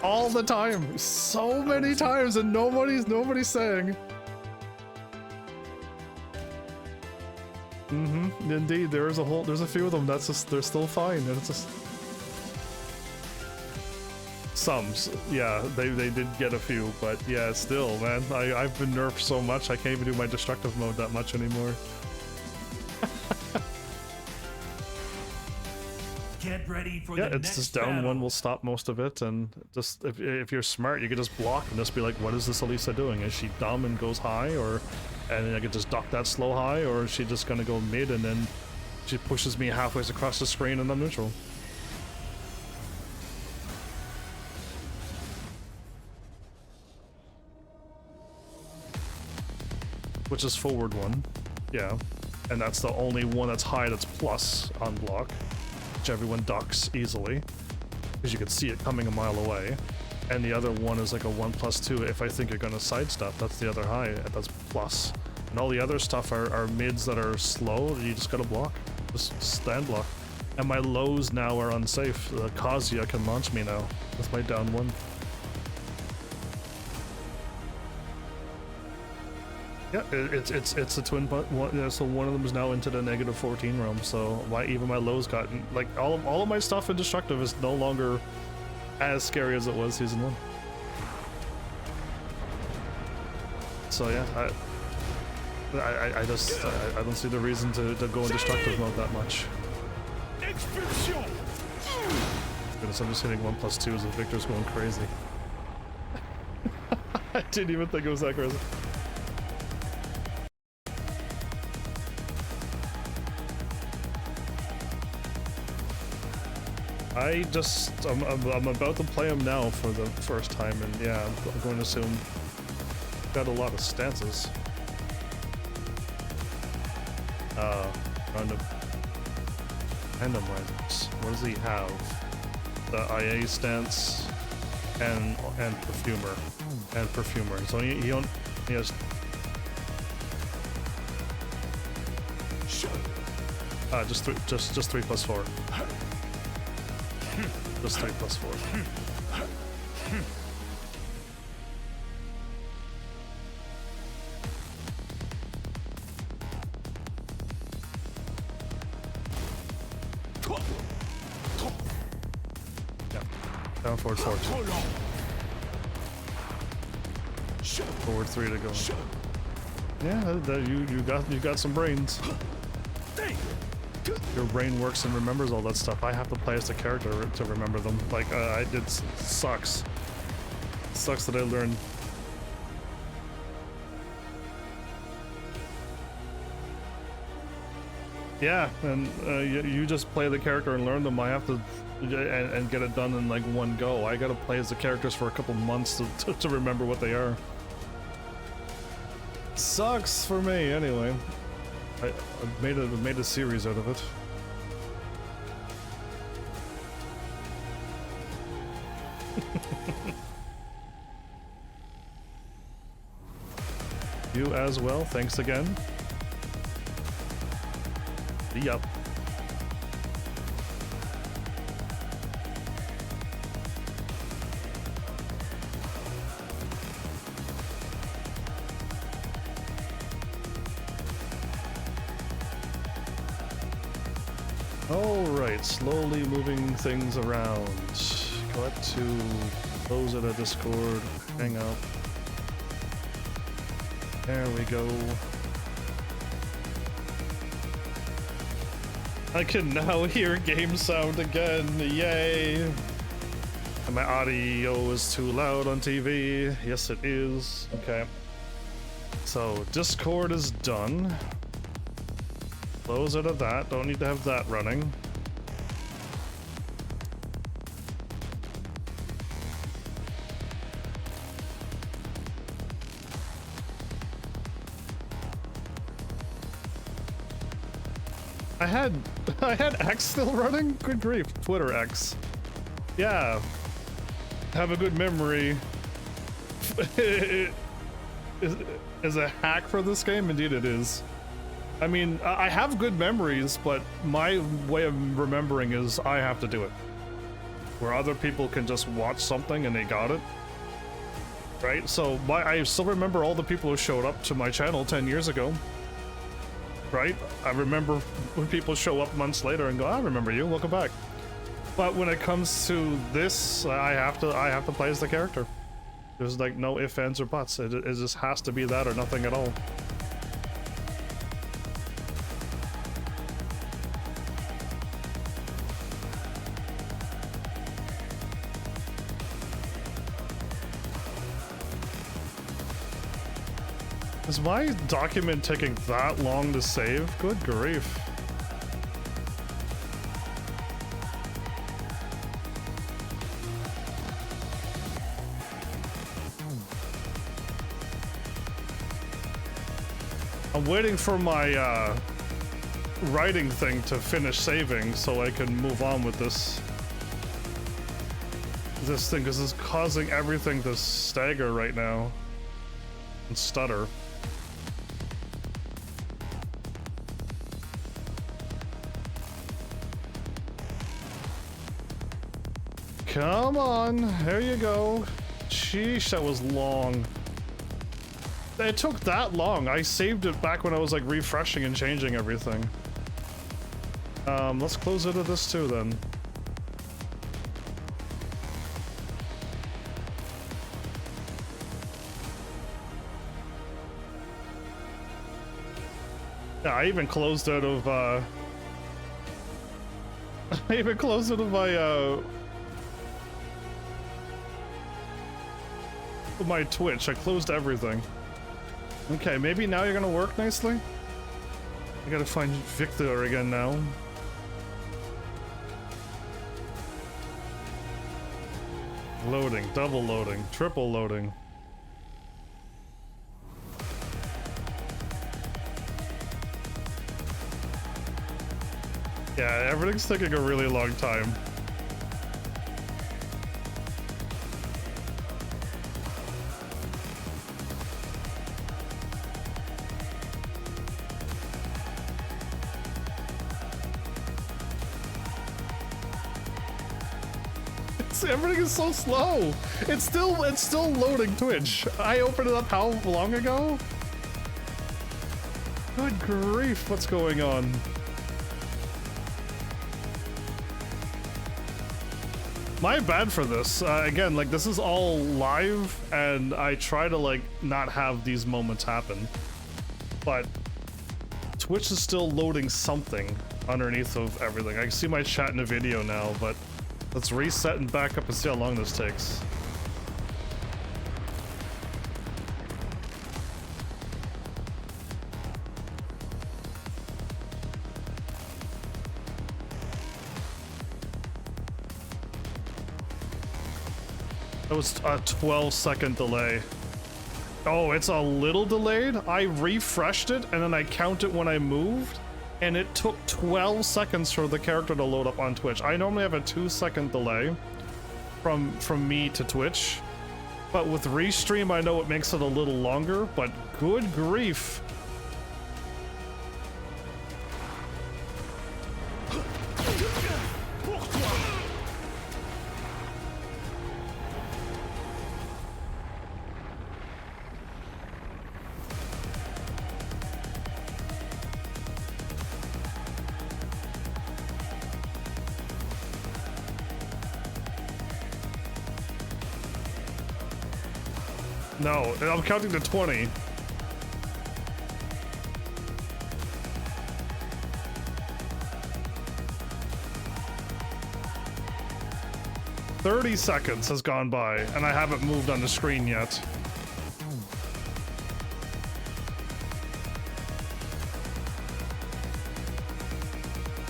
S1: All the time, so many times, and nobody's saying. Indeed, there's a few of them that's just, they're still fine, and it's just some, yeah, they did get a few, but yeah, still, man, I've been nerfed so much I can't even do my destructive mode that much anymore.
S2: Get ready for
S1: yeah,
S2: the
S1: it's
S2: next
S1: just down
S2: battle.
S1: 1 will stop most of it, and just if you're smart, you could just block and just be like, what is this Elisa doing? Is she dumb and goes high, or and then I could just duck that slow high, or is she just gonna go mid and then she pushes me halfway across the screen and I'm neutral? Which is forward 1, yeah, and that's the only one that's high that's plus on block, which everyone ducks easily, because you can see it coming a mile away. And the other one is like a 1+2 if I think you're gonna sidestep. That's the other high, that's plus. And all the other stuff are mids that are slow, you just gotta block. Just stand block. And my lows now are unsafe. The Kazuya can launch me now with my down one. Yeah, it's a twin one, yeah, so one of them is now into the -14 realm, so why even my lows got, like, all of my stuff in destructive is no longer as scary as it was season 1. So yeah, I just I don't see the reason to go in destructive mode that much. Goodness, I'm just hitting 1+2s and Victor's going crazy. I didn't even think it was that crazy. I'm about to play him now for the first time, and yeah, I'm going to assume got a lot of stances. Random risers. What does he have? The IA stance and perfumer and perfumer. So he has. Just 3+4. Just 3+4. Yeah. Down forward 4. Forward 3 to go. Yeah, you got some brains. Your brain works and remembers all that stuff. I have to play as the character to remember them. Like, it sucks. It sucks that I learned. Yeah, and you just play the character and learn them. I have to and get it done in like one go. I gotta play as the characters for a couple months to remember what they are. Sucks for me, anyway. I made a series out of it. You as well. Thanks again. Yup. Alright, slowly moving things around. Got to close at a Discord, hang up. There we go. I can now hear game sound again, yay! And my audio is too loud on TV. Yes, it is. Okay. So, Discord is done. Close out of that. Don't need to have that running. I had X still running? Good grief. Twitter X. Yeah. Have a good memory. Is a hack for this game? Indeed it is. I mean, I have good memories, but my way of remembering is I have to do it. Where other people can just watch something and they got it. Right? So I still remember all the people who showed up to my channel 10 years ago. Right? I remember when people show up months later and go, I remember you, welcome back. But when it comes to this, I have to play as the character. There's like no ifs, ands, or buts. It just has to be that or nothing at all. Is my document taking that long to save? Good grief. I'm waiting for my writing thing to finish saving so I can move on with this thing, because it's causing everything to stagger right now and stutter. Come on, there you go. Sheesh, that was long. It took that long. I saved it back when I was like refreshing and changing everything. Let's close out of this too then. Yeah, I even closed out of I even closed out of my Twitch. I closed everything. Okay, maybe now you're gonna work nicely? I gotta find Victor again now. Loading, double loading, triple loading. Yeah, everything's taking a really long time. Everything is so slow. It's still loading Twitch. I opened it up how long ago? Good grief, what's going on? My bad for this. Again, like, this is all live, and I try to, like, not have these moments happen. But Twitch is still loading something underneath of everything. I can see my chat in a video now, but let's reset and back up and see how long this takes. That was a 12-second delay. Oh, it's a little delayed? I refreshed it and then I count it when I moved, and it took 12 seconds for the character to load up on Twitch. I normally have a 2-second delay from me to Twitch, but with Restream I know it makes it a little longer, but good grief. No, I'm counting to 20. "30 seconds has gone by, and I haven't moved on the screen yet.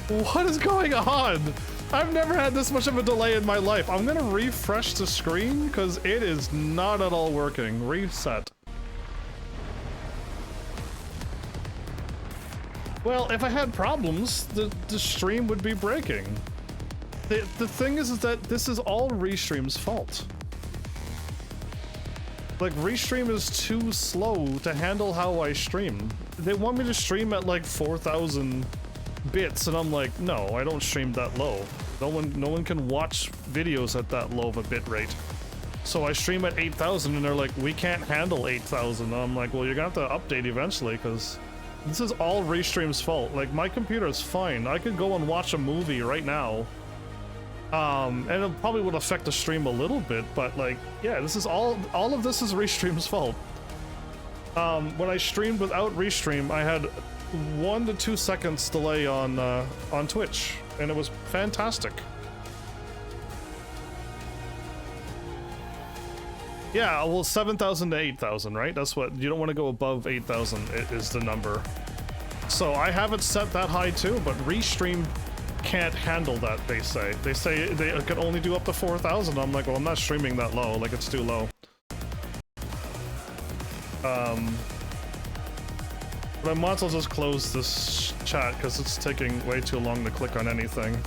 S1: What is going on? I've never had this much of a delay in my life. I'm gonna refresh the screen because it is not at all working. Reset. Well, if I had problems, the stream would be breaking. The thing is that this is all Restream's fault. Like, Restream is too slow to handle how I stream. They want me to stream at like 4,000 bits, and I'm like, no, I don't stream that low. No one can watch videos at that low of a bit rate. So I stream at 8,000, and they're like, we can't handle 8,000. And I'm like, well, you're gonna have to update eventually, because this is all Restream's fault. Like, my computer is fine. I could go and watch a movie right now. And it probably would affect the stream a little bit, but like, yeah, this is all of this is Restream's fault. When I streamed without Restream, I had 1 to 2 seconds delay on Twitch, and it was fantastic. Yeah, well, 7,000 to 8,000, right? That's what, you don't want to go above 8,000 is the number. So I have it set that high too, but Restream can't handle that, they say. They say they can only do up to 4,000. I'm like, well, I'm not streaming that low, like, it's too low. But I might as well just close this chat because it's taking way too long to click on anything.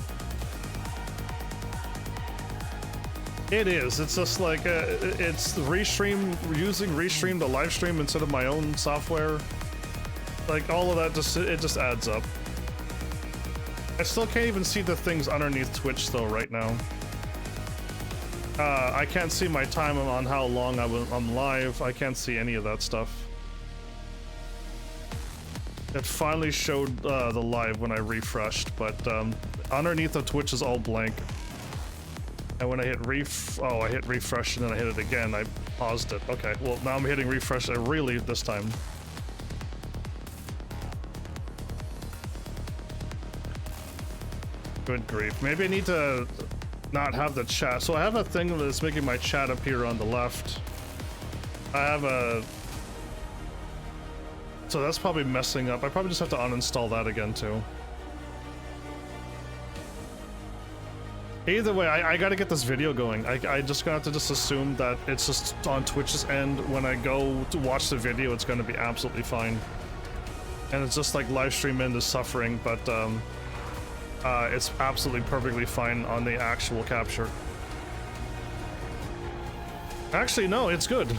S1: It is. It's just like it's Restream, using Restream to live stream instead of my own software. Like all of that, it just adds up. I still can't even see the things underneath Twitch though right now. I can't see my time on how long I'm live. I can't see any of that stuff. It finally showed the live when I refreshed, but underneath the Twitch is all blank. And when I hit I hit refresh and then I hit it again. I paused it. Okay, well now I'm hitting refresh really this time. Good grief. Maybe I need to not have the chat. So I have a thing that's making my chat appear on the left. I have a... So that's probably messing up. I probably just have to uninstall that again too. Either way, I gotta get this video going. I just gonna have to just assume that it's just on Twitch's end. When I go to watch the video, it's gonna be absolutely fine. And it's just like live stream end is suffering, but it's absolutely perfectly fine on the actual capture. Actually, no, it's good.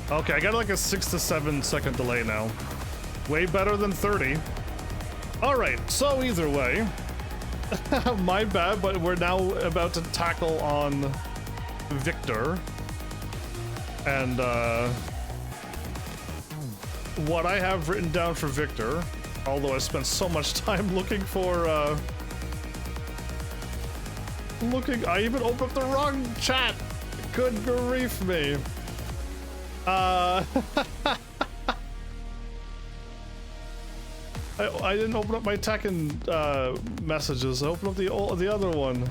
S1: Okay, I got like a 6 to 7 second delay now. Way better than 30. Alright, so either way, my bad, but we're now about to tackle on Victor. And what I have written down for Victor, although I spent so much time looking for I even opened up the wrong chat. Good grief me. I didn't open up my Tekken messages. I opened up the other one.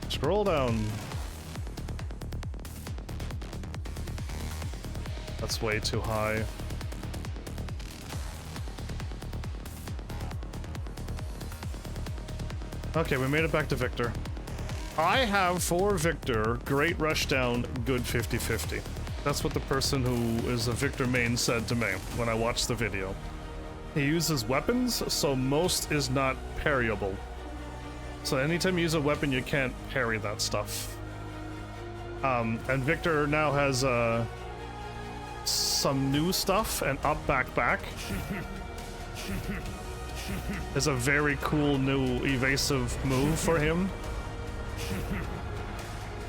S1: Scroll down. That's way too high. Okay, we made it back to Victor. I have for Victor, Great Rushdown, good 50-50. That's what the person who is a Victor main said to me when I watched the video. He uses weapons, so most is not parryable. So anytime you use a weapon, you can't parry that stuff. And Victor now has some new stuff, and up, back, back. Is a very cool new evasive move for him.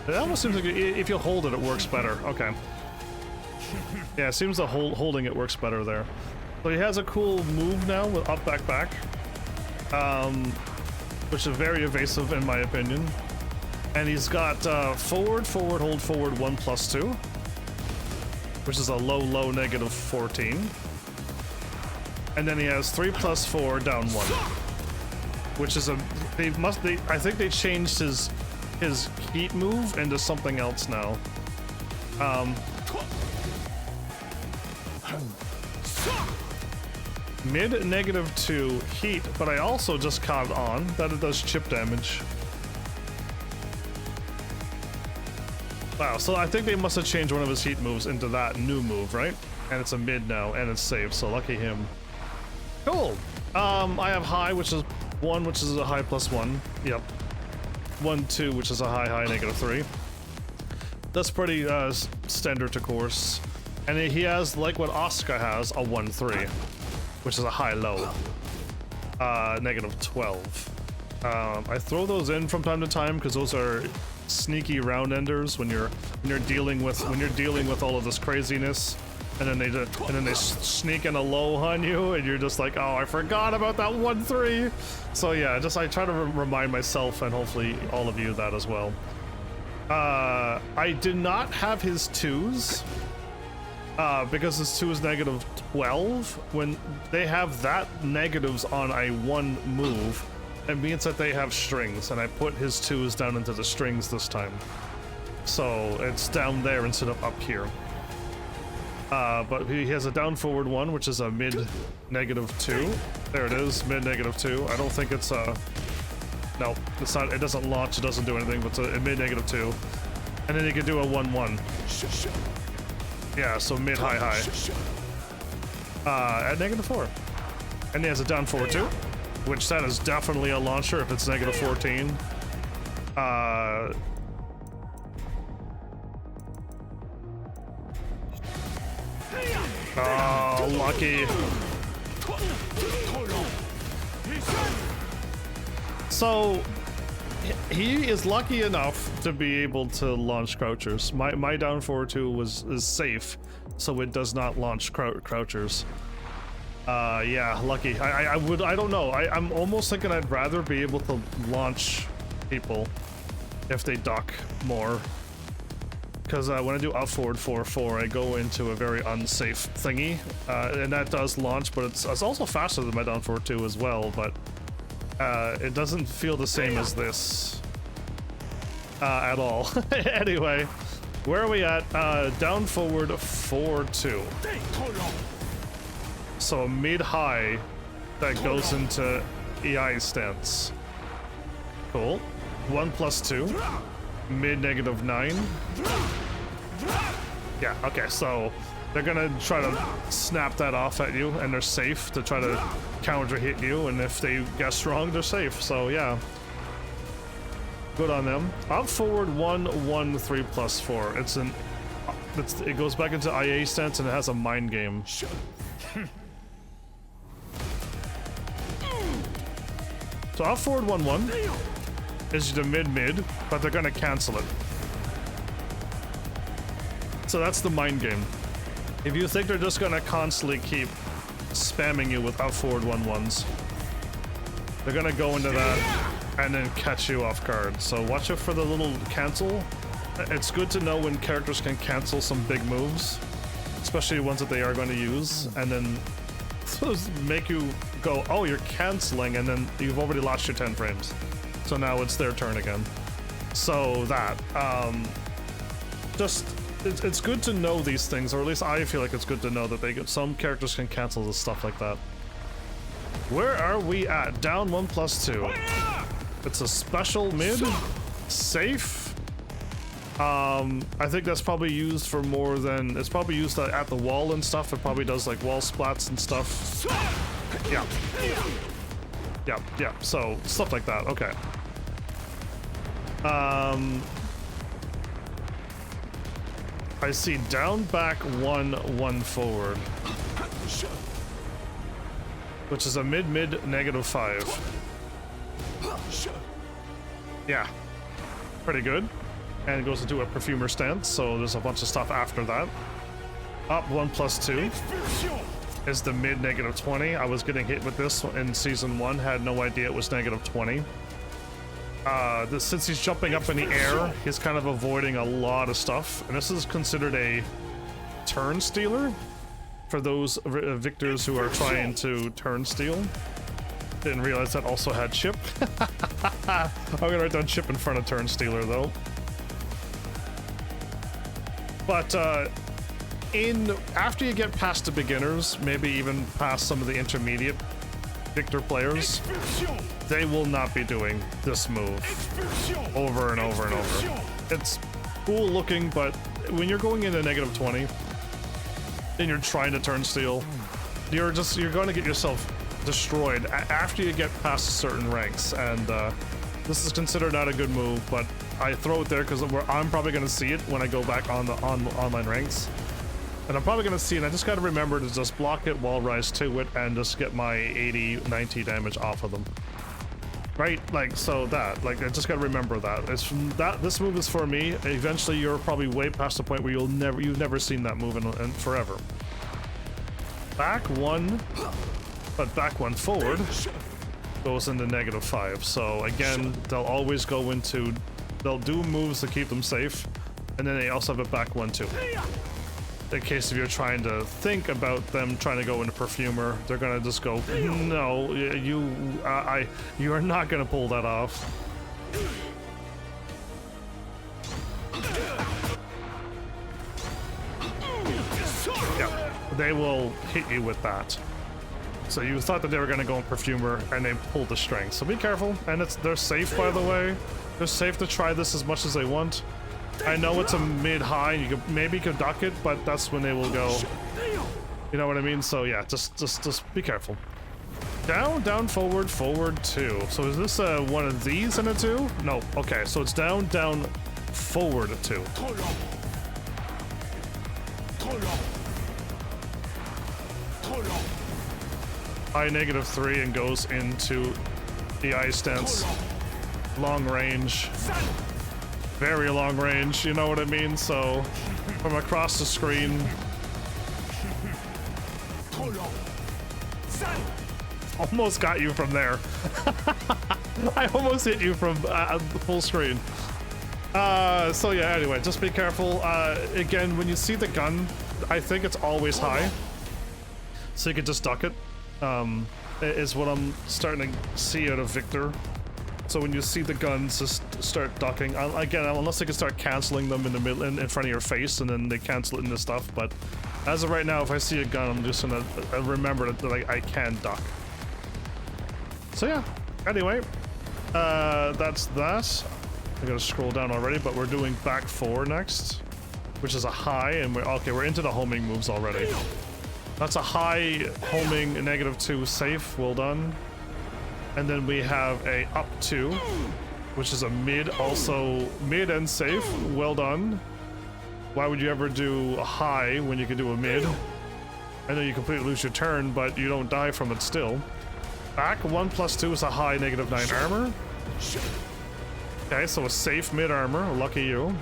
S1: It almost seems like if you hold it, it works better. Okay. Yeah, it seems that holding it works better there. So he has a cool move now with up, back, back. Which is very evasive in my opinion. And he's got forward, forward, hold forward 1+2. Which is a low, low negative 14. And then he has 3+4 down 1. Which is a, I think they changed his heat move into something else now. Mid -2 heat, but I also just caught on that it does chip damage. Wow, so I think they must have changed one of his heat moves into that new move, right? And it's a mid now, and it's safe, so lucky him. Cool! I have high, which is 1, which is a high +1. Yep. 1, 2, which is a high, high, -3. That's pretty standard to course. And he has, like what Oscar has, a 1-3, which is a high, low. -12. I throw those in from time to time because those are sneaky round enders when you're dealing with all of this craziness, and then they sneak in a low on you, and you're just like, oh, I forgot about that 1-3. So yeah, I try to remind myself and hopefully all of you that as well. I did not have his 2s because his 2 is -12. When they have that negatives on a 1 move, it means that they have strings, and I put his 2s down into the strings this time. So it's down there instead of up here. But he has a down forward 1, which is a mid -2. There it is, mid -2. I don't think it's no, it's not. It doesn't launch. It doesn't do anything. But it's a mid -2, and then you can do a 1-1. Yeah, so mid high. At -4, and he has a down forward 2, which that is definitely a launcher if it's -14. Oh, lucky. So he is lucky enough to be able to launch crouchers. My down forward 2 is safe, so it does not launch crouchers. Yeah, lucky. I don't know. I'm almost thinking I'd rather be able to launch people if they duck more. Because when I do up forward 4-4, I go into a very unsafe thingy, and that does launch, but it's also faster than my down forward 2 as well, but it doesn't feel the same as this at all. Anyway, where are we at? Down forward 4-2. So a mid-high that goes into EI stance. Cool. 1+2. Mid -9. Yeah, okay, so they're gonna try to snap that off at you, and they're safe to try to counter hit you, and if they guess wrong, they're safe, so yeah. Good on them. Up forward 1-1 3+4. It goes back into IA stance and it has a mind game. So up forward 1-1 is the mid, but they're gonna cancel it. So that's the mind game. If you think they're just gonna constantly keep spamming you with up forward 1-1s, they're gonna go into that and then catch you off guard. So watch out for the little cancel. It's good to know when characters can cancel some big moves, especially ones that they are going to use, and then make you go, oh, you're canceling, and then you've already lost your 10 frames. So now it's their turn again. So that, it's good to know these things, or at least I feel like it's good to know that some characters can cancel this stuff like that. Where are we at? Down 1+2. It's a special mid, safe. I think that's probably used for more than, it's probably used at the wall and stuff. It probably does like wall splats and stuff. Yeah. So stuff like that. Okay. I see down back 1 forward, which is a mid -5. Yeah, pretty good. And it goes into a perfumer stance, so there's a bunch of stuff after that. Up 1+2 is the mid -20. I was getting hit with this in season 1, had no idea it was -20. Since he's jumping up in the air, he's kind of avoiding a lot of stuff, and this is considered a turn stealer for those victors who are trying to turn steal. Didn't realize that also had chip. I'm gonna write down chip in front of turn stealer though. But after you get past the beginners, maybe even past some of the intermediate victor players, they will not be doing this move over and over and over. It's cool looking, but when you're going into -20 and you're trying to turn steal, you're going to get yourself destroyed after you get past certain ranks, and this is considered not a good move, but I throw it there because I'm probably going to see it when I go back on the online ranks. And I'm probably going to see it. I just got to remember to just block it, wall rise to it, and just get my 80-90 damage off of them. Right? Like, so that. Like, I just got to remember that. This move is for me. Eventually, you're probably way past the point where you've never seen that move in forever. Back 1, but back 1 forward goes into -5. So again, they'll always go into, they'll do moves to keep them safe, and then they also have a back 1 too. In case if you're trying to think about them trying to go into perfumer, they're gonna just go, no, you are not gonna pull that off. Yeah. they will hit you with that. So you thought that they were gonna go in Perfumer, and they pulled the strength. So be careful, and they're safe, by the way. They're safe to try this as much as they want. I know it's a mid-high, you could maybe duck it, but that's when they will go. You know what I mean? So yeah, just be careful. Down, down, forward, forward, 2. So is this one of these and a 2? No. Okay, so it's down, down, forward, 2. High -3 and goes into the ice stance. Long range. Very long range, you know what I mean? So from across the screen. Almost got you from there. I almost hit you from full screen. So yeah, anyway, just be careful. Again, when you see the gun, I think it's always high. So you can just duck it. Is what I'm starting to see out of Victor. So when you see the guns, just start ducking. Again, unless they can start canceling them in the middle, in front of your face, and then they cancel it into stuff. But as of right now, if I see a gun, I'm just gonna remember that I can duck. So yeah. Anyway, that's that. I gotta scroll down already, but we're doing back 4 next, which is a high, and we're into the homing moves already. That's a high homing -2 safe. Well done. And then we have a up 2, which is a mid, also mid and safe. Well done. Why would you ever do a high when you can do a mid? I know you completely lose your turn, but you don't die from it still. Back 1+2 is a high -9 armor. Okay, so a safe mid armor. Lucky you.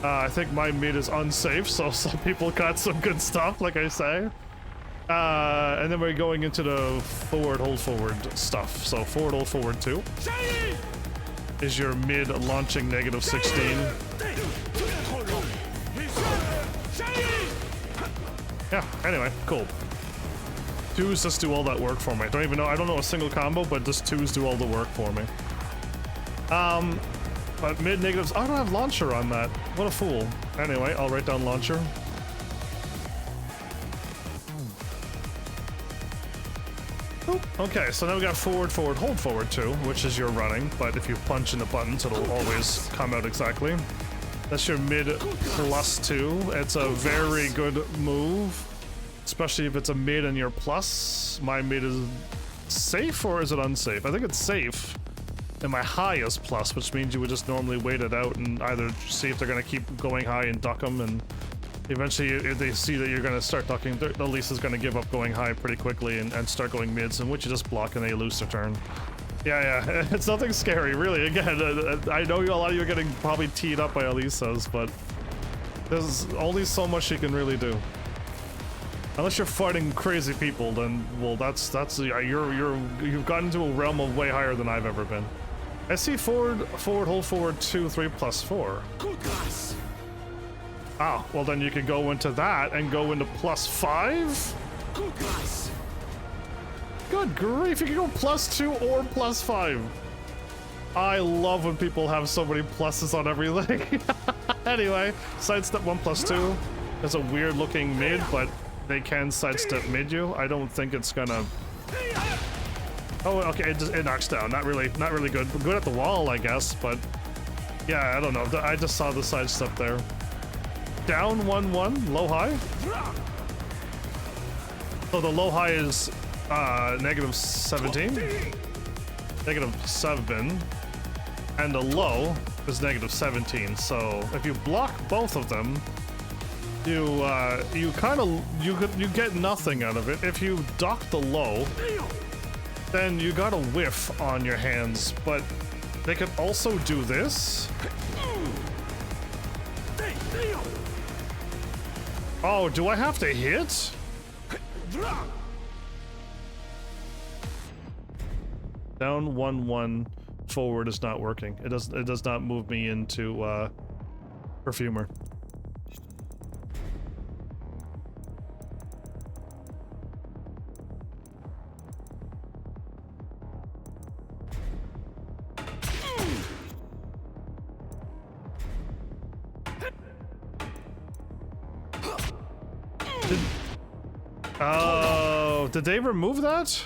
S1: I think my mid is unsafe, so some people got some good stuff, like I say. And then we're going into the forward, hold forward stuff. So forward, hold forward 2 is your mid launching -16. Yeah, anyway, cool. 2s just do all that work for me. I don't know a single combo, but just 2s do all the work for me. But mid negatives, I don't have launcher on that. What a fool. Anyway, I'll write down launcher. Okay, so now we got forward, forward, hold forward 2, which is your running, but if you punch in the buttons, it'll always come out exactly. That's your mid +2. It's a very good move, especially if it's a mid and you're plus. My mid is safe, or is it unsafe? I think it's safe. And my high is plus, which means you would just normally wait it out and either see if they're going to keep going high and duck them, and eventually if they see that you're going to start ducking, the least is going to give up going high pretty quickly and start going mids, in which you just block and they lose their turn. Yeah, it's nothing scary, really. Again, I know a lot of you are getting probably teed up by Elisa's, but there's only so much you can really do. Unless you're fighting crazy people, then, well, you've gotten into a realm of way higher than I've ever been. I see forward, hold forward 2, 3 +4. Ah, well then you could go into that and go into +5? Good grief, you can go +2 or +5. I love when people have so many pluses on everything. Anyway, sidestep 1+2. It's a weird looking mid, but they can sidestep mid you. I don't think it's gonna... Oh, okay, it knocks down. Not really good. Good at the wall, I guess, but yeah, I don't know. I just saw the sidestep there. Down 1-1, low high. So the low high is -17, -7, and the low is -17. So if you block both of them, you get nothing out of it. If you duck the low, then you got a whiff on your hands, but they could also do this. Oh, do I have to hit? Down 1-1 forward is not working. It does not move me into Perfumer. Oh, did they remove that?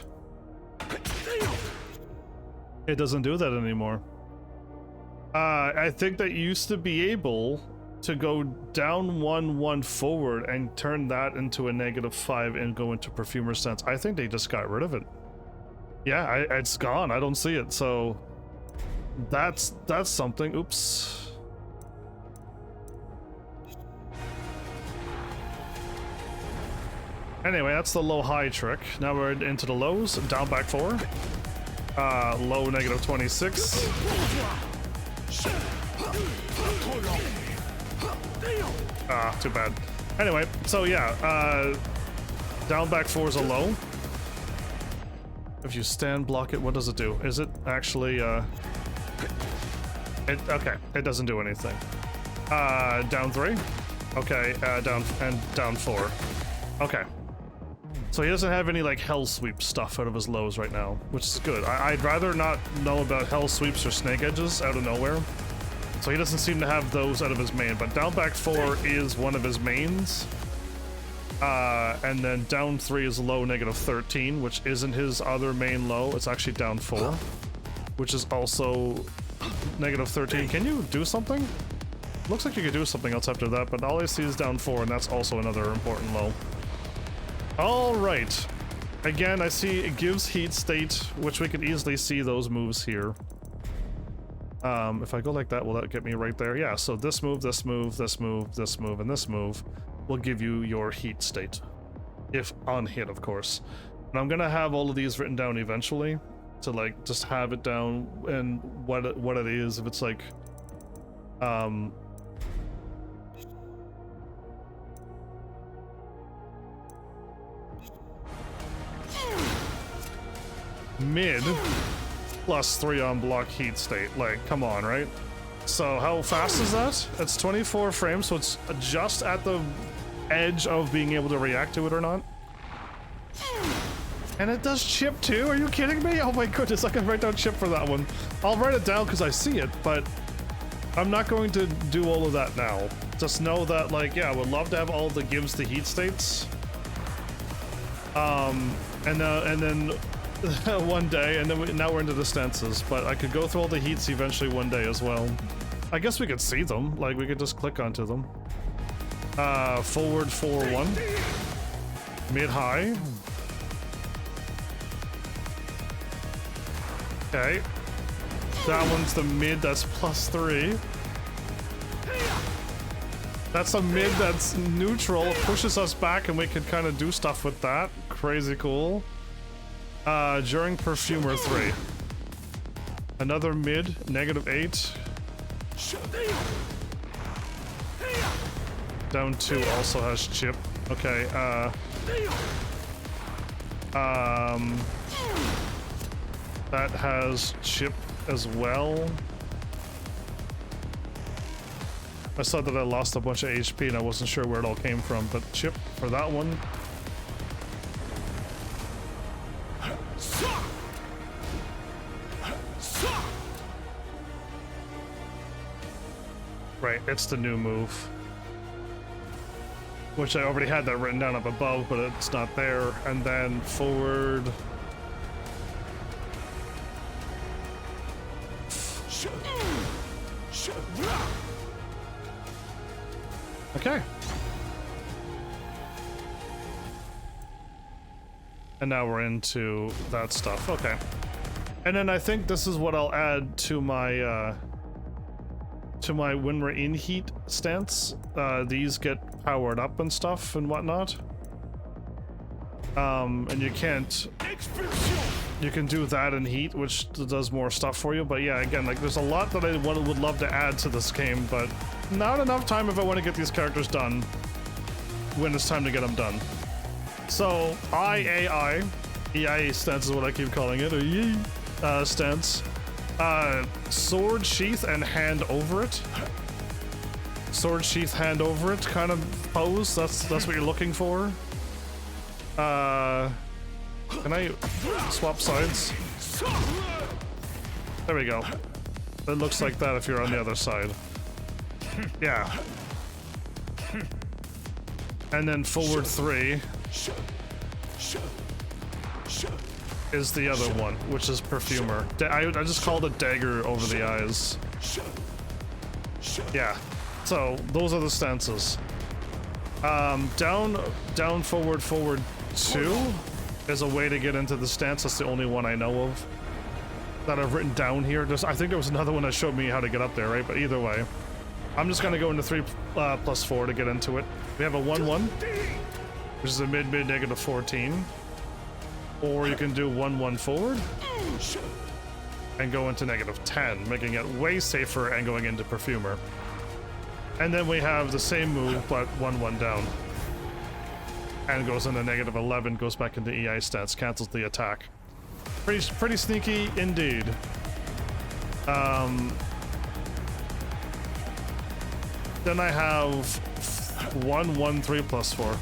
S1: It doesn't do that anymore. I think that used to be able to go down 1 forward and turn that into a -5 and go into Perfumer's Stance. I think they just got rid of it. Yeah, it's gone. I don't see it. So that's something. Oops. Anyway, that's the low-high trick. Now we're into the lows. Down back 4. Low -26. Ah, too bad. Anyway, so yeah, down back 4 is a low. If you stand block it, what does it do? Is it actually, okay, it doesn't do anything. Down 3. Okay, down 4. Okay. So he doesn't have any like hell sweep stuff out of his lows right now, which is good. I'd rather not know about hell sweeps or snake edges out of nowhere. So he doesn't seem to have those out of his main, but down back 4 is one of his mains. And then down 3 is low -13, which isn't his other main low. It's actually down 4, which is also -13. Can you do something? Looks like you could do something else after that, but all I see is down 4, and that's also another important low. All right. Again, I see it gives heat state, which we could easily see those moves here. If I go like that, will that get me right there? Yeah, so this move, this move, this move, this move, and this move will give you your heat state. If on hit, of course. And I'm gonna have all of these written down eventually to like just have it down and what it is. If it's like mid +3 on block heat state, like come on, right? So how fast is that? It's 24 frames, so it's just at the edge of being able to react to it or not. And it does chip too? Are you kidding me? Oh my goodness, I can write down chip for that one. I'll write it down because I see it, but I'm not going to do all of that now. Just know that, like, yeah, I would love to have all the gives the heat states. And then one day, and then now we're into the stances, but I could go through all the heats eventually one day as well. I guess we could see them, like we could just click onto them. Forward 4-1. Mid-high. Okay. That one's the mid, that's +3. That's a mid that's neutral, it pushes us back and we can kind of do stuff with that. Crazy cool. During Perfumer 3. Another mid, -8. Down 2 also has chip. Okay, that has chip as well. I saw that I lost a bunch of HP and I wasn't sure where it all came from, but chip for that one. Right, it's the new move. Which I already had that written down up above, but it's not there. And then forward. Okay. And now we're into that stuff. Okay. And then I think this is what I'll add to my when we're in heat stance. These get powered up and stuff and whatnot. And you can do that in heat, which does more stuff for you. But yeah, again, like there's a lot that I would love to add to this game, but not enough time if I want to get these characters done when it's time to get them done. So EIA stance is what I keep calling it, or stance. Sword sheath and hand over it. Sword sheath, hand over it kind of pose. That's what you're looking for. Can I swap sides? There we go. It looks like that if you're on the other side. Yeah. And then forward 3 is the other one, which is Perfumer. I just called it Dagger over the eyes. Yeah. So those are the stances. Down, forward 2 is a way to get into the stance. That's the only one I know of that I've written down here. I think there was another one that showed me how to get up there, right? But either way, I'm just gonna go into 3 plus 4 to get into it. We have a 1-1, which is a mid negative 14. Or you can do 1-1 forward and go into negative 10, making it way safer and going into Perfumer. And then we have the same move, but 1-1 down. And goes into negative 11, goes back into EI stats, cancels the attack. Pretty sneaky indeed. Then I have 1-1 3 plus 4.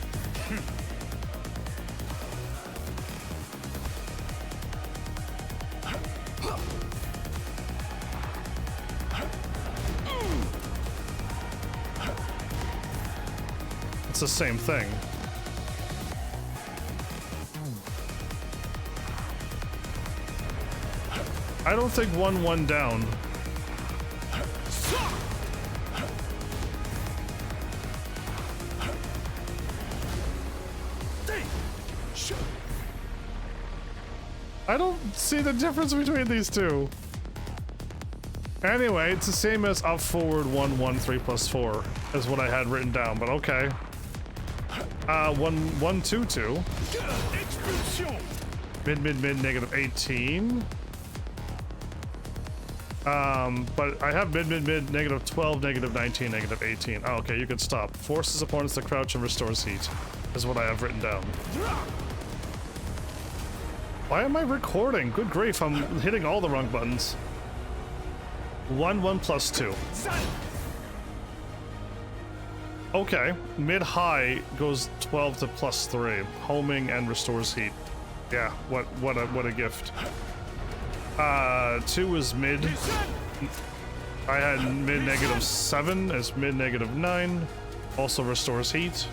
S1: It's the same thing. I don't think 1-1 down. I don't see the difference between these two. Anyway, it's the same as up forward 1-1 3 plus 4 is what I had written down, but okay. 1-1-2-2. Mid negative 18. But I have mid negative 12, negative 19, negative 18. Oh, okay, you can stop. Forces opponents to crouch and restores heat is what I have written down. Why am I recording? Good grief, I'm hitting all the wrong buttons. 1-1 plus 2. Okay, mid-high goes 12 to plus 3. Homing and restores heat. Yeah, what a gift. 2 is mid. I had mid negative 7 as mid negative 9. Also restores heat.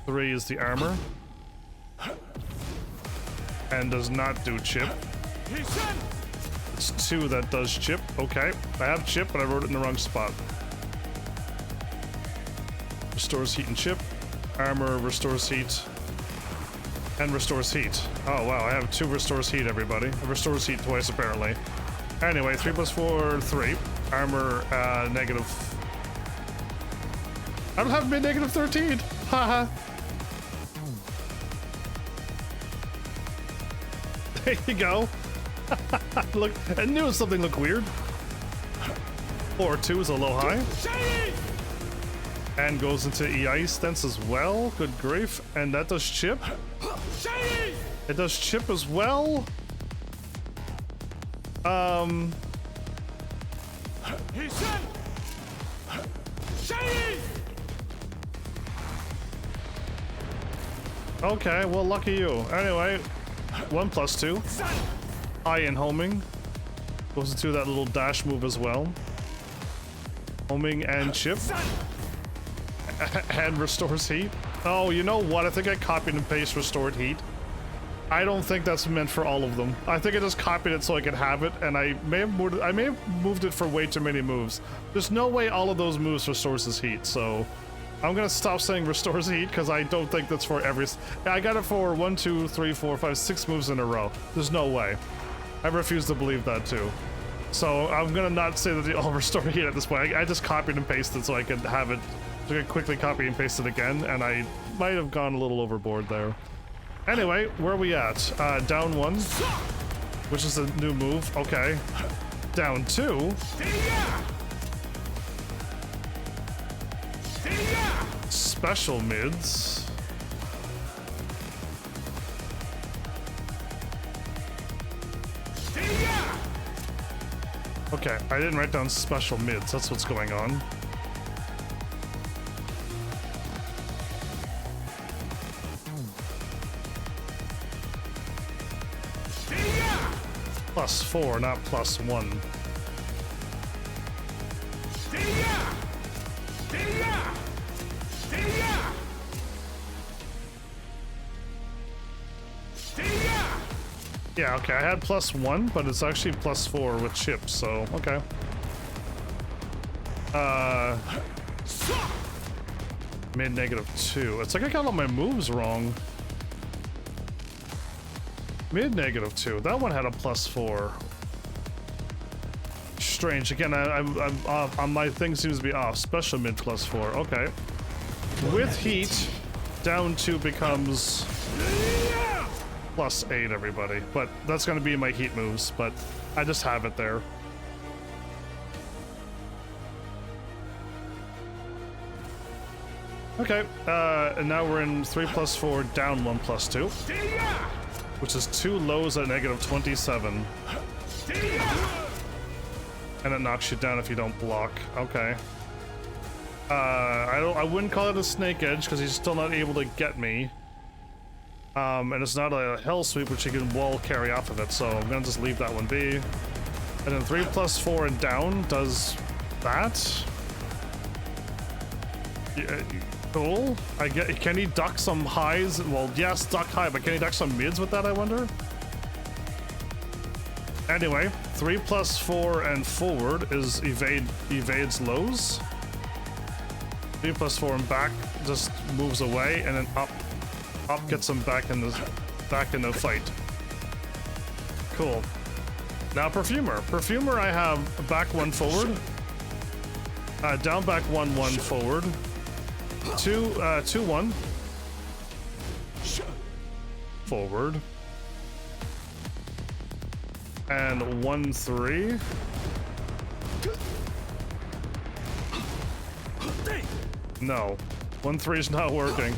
S1: 3 is the armor. And does not do chip. It's 2 that does chip. Okay, I have chip, but I wrote it in the wrong spot. Restores heat and chip. Armor restores heat. And restores heat. Oh wow, I have 2 restores heat, everybody. It restores heat twice, apparently. Anyway, 3 plus 4, 3. Armor, negative... I don't have mid negative 13! Haha! There you go. Look, I knew something looked weird. 4-2 is a low high. And goes into EI stance as well. Good grief. And that does chip. It does chip as well. Okay, well, lucky you. Anyway, 1 plus 2. High in homing. Goes into that little dash move as well. Homing and chip. And restores heat. Oh, you know what? I think I copied and pasted restored heat. I don't think that's meant for all of them. I think I just copied it so I could have it, and I may have moved it for way too many moves. There's no way all of those moves restores his heat, so I'm gonna stop saying restores heat because I don't think that's for every. I got it for 1, 2, 3, 4, 5, 6 moves in a row. There's no way. I refuse to believe that too. So I'm gonna not say that they all restore heat at this point. I just copied and pasted so I could have it. So I could quickly copy and paste it again, and I might have gone a little overboard there. Anyway, where are we at? Down 1, which is a new move. Okay. Down 2. Special mids. Okay, I didn't write down special mids. That's what's going on. Plus 4, not plus 1. Yeah, okay, I had +1, but it's actually +4 with chips, so okay. Mid -2. It's like I got all my moves wrong. Mid -2. That one had a +4. Strange. Again, I'm on my thing seems to be off. Special mid +4. Okay. With heat, down 2 becomes +8. Everybody, but that's going to be my heat moves. But I just have it there. Okay. And now we're in 3 +4, down 1 +2, which is 2 lows at -27. And it knocks you down if you don't block. Okay. I wouldn't call it a snake edge because he's still not able to get me. And it's not a hell sweep, which you can wall carry off of it. So I'm gonna just leave that one be. And then 3 +4 and down does that. Yeah, cool. I get. Can he duck some highs? Well, yes, duck high, but can he duck some mids with that? I wonder. Anyway, 3 +4 and forward is evades lows. 3 +4 and back just moves away, and then up gets him back in the fight. Cool. Now Perfumer. Perfumer, I have back 1 forward, down back 1 forward, 2 1 forward. And 1 3. No, 1 3 is not working.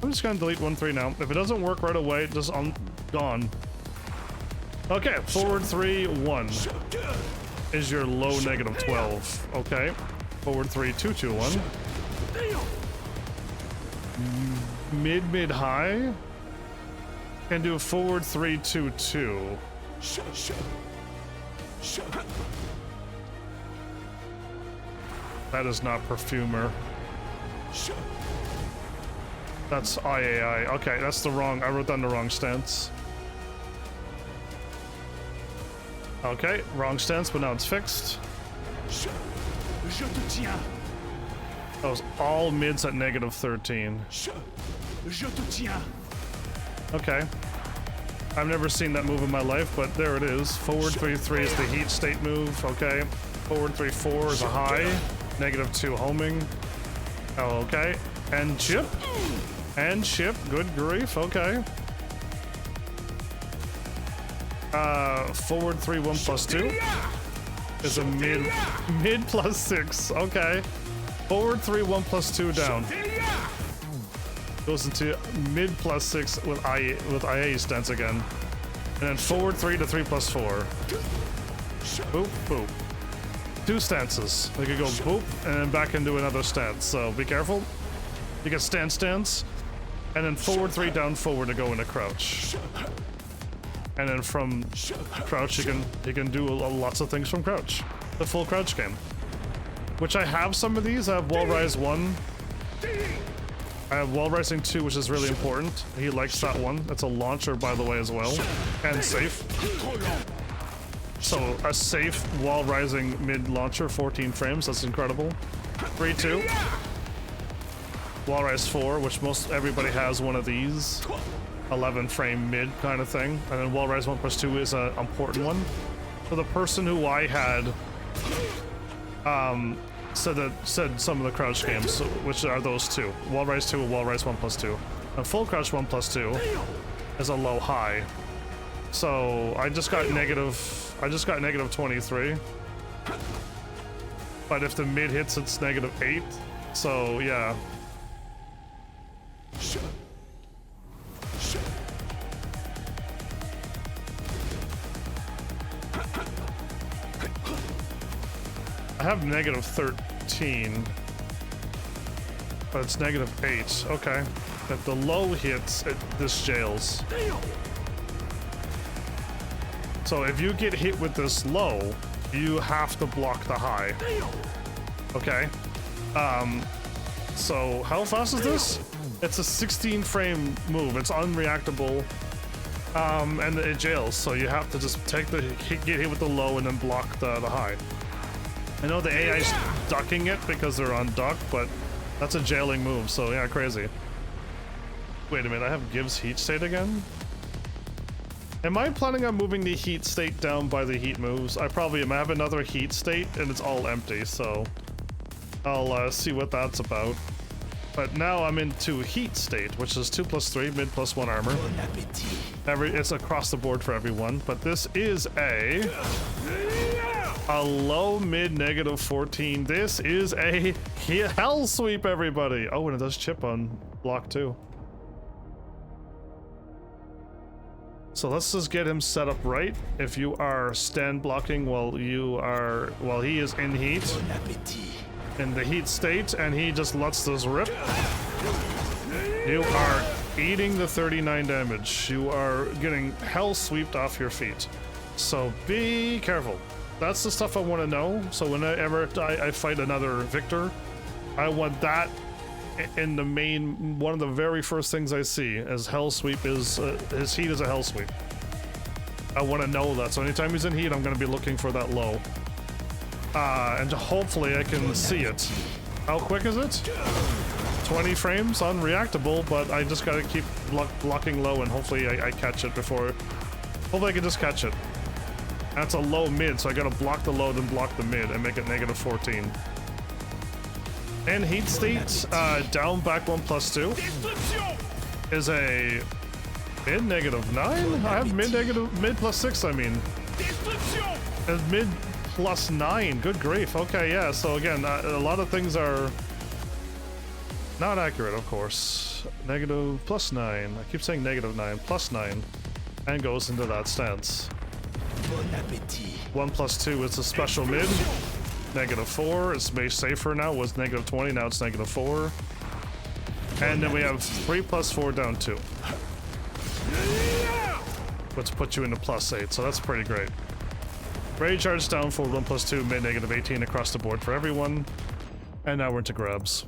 S1: I'm just gonna delete 1 3 now. If it doesn't work right away, just gone. Okay, forward 3 1 is your low -12. Okay, forward 3 2 2 1. Mid high. Can do a forward 3 2 2. That is not Perfumer. That's IAI. Okay, that's the wrong. I wrote down the wrong stance. Okay, wrong stance, but now it's fixed. That was all mids at -13. Okay. I've never seen that move in my life, but there it is. Forward 3 3 is the heat state move. Okay. Forward 3 4 is a high. -2 homing. Oh, okay. And chip. And chip. Good grief. Okay. Forward 3 1 +2 is a mid +6. Okay. Forward 3 1 +2 down. Goes into mid +6 with IA stance again. And then forward 3 to 3 +4. Boop, boop. 2 stances. We could go boop and then back into another stance. So be careful. You get stance, and then forward 3 down forward to go into crouch. And then from crouch you can do lots of things from crouch. The full crouch game. Which I have some of these. I have wall rise 1. I have wall rising 2, which is really important. He likes that one. It's a launcher, by the way, as well. And safe. So a safe wall rising mid launcher, 14 frames. That's incredible. 3 2. Wall rise 4, which most everybody has one of these. 11 frame mid kind of thing. And then wall rise 1 +2 is an important one. For the person who I had said some of the crouch games, which are those two. Wall rise 2 and wall rise 1 +2. And full crouch 1 +2 is a low high. So I just got -23. But if the mid hits, it's -8. So yeah. I have -13, but it's -8. Okay. If the low hits, this jails. So if you get hit with this low, you have to block the high. Okay. So how fast is this? It's a 16 frame move. It's unreactable. And it jails, so you have to just take the get hit with the low and then block the high. I know the AI's ducking it because they're on duck, but that's a jailing move, so yeah, crazy. Wait a minute, I have Gives heat state again? Am I planning on moving the heat state down by the heat moves? I probably am. I have another heat state and it's all empty, so I'll see what that's about. But now I'm into heat state, which is 2+3, mid +1 armor. It's across the board for everyone, but this is a low mid -14. This is a hell sweep, everybody. Oh, and it does chip on block too. So let's just get him set up right. If you are stand blocking while he is in heat, in the heat state, and he just lets this rip, you are eating the 39 damage. You are getting hell sweeped off your feet. So be careful. That's the stuff I want to know. So whenever I fight another Victor, I want that in the main, one of the very first things I see as hell sweep is his heat is a hell sweep. I want to know that. So anytime he's in heat, I'm going to be looking for that low. And hopefully I can see it. How quick is it? 20 frames, unreactable, but I just gotta keep blocking low and hopefully I catch it before... Hopefully I can just catch it. That's a low mid, so I gotta block the low, then block the mid and make it -14. And heat state, down back 1+2 is a mid -9? I have mid +6, I mean. It's mid +9, good grief. Okay, yeah, so again, a lot of things are not accurate, of course. -+9, I keep saying -9, +9, and goes into that stance. 1+2 is a special mid. -4, it's made safer now, was -20, now it's -4. And then we have 3+4 down 2. Which puts you into +8, so that's pretty great. Rage charge down for 1+2, mid -18 across the board for everyone. And now we're into grabs.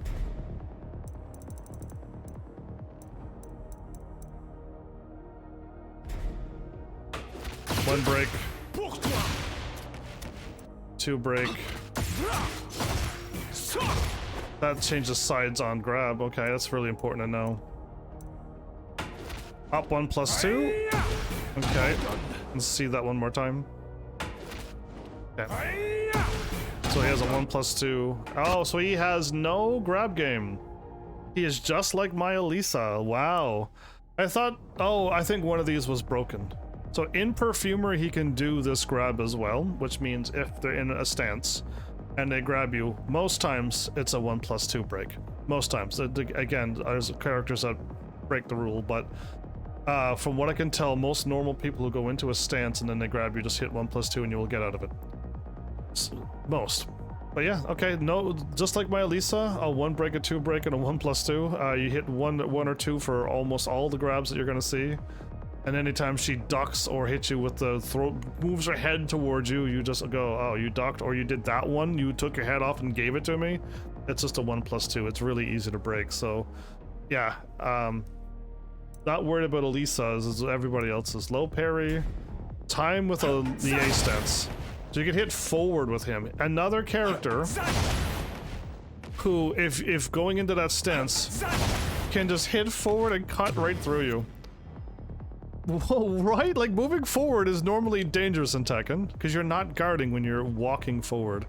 S1: One break. 2 break. That changes sides on grab. Okay, that's really important to know. Up 1+2. Okay, let's see that one more time. Okay. So he has a 1+2. Oh, so he has no grab game. He is just like my Elisa. Wow. I thought, oh, I think one of these was broken. So in Perfumer, he can do this grab as well, which means if they're in a stance and they grab you, most times it's a 1+2 break. Most times. Again, there's characters that break the rule, but from what I can tell, most normal people who go into a stance and then they grab you, just hit 1+2 and you will get out of it. Most. But yeah, okay, no, just like my Elisa, a 1 break, a 2 break, and a 1+2. You hit one or two for almost all the grabs that you're gonna see. And anytime she ducks or hits you with the throat, moves her head towards you, you just go, oh, you ducked, or you did that one, you took your head off and gave it to me. It's just a 1+2. It's really easy to break. So yeah, not worried about Elisa as everybody else is. Low parry, time with the A stance. So you can hit forward with him. Another character who, if going into that stance, can just hit forward and cut right through you. Well, right? Like, moving forward is normally dangerous in Tekken, because you're not guarding when you're walking forward.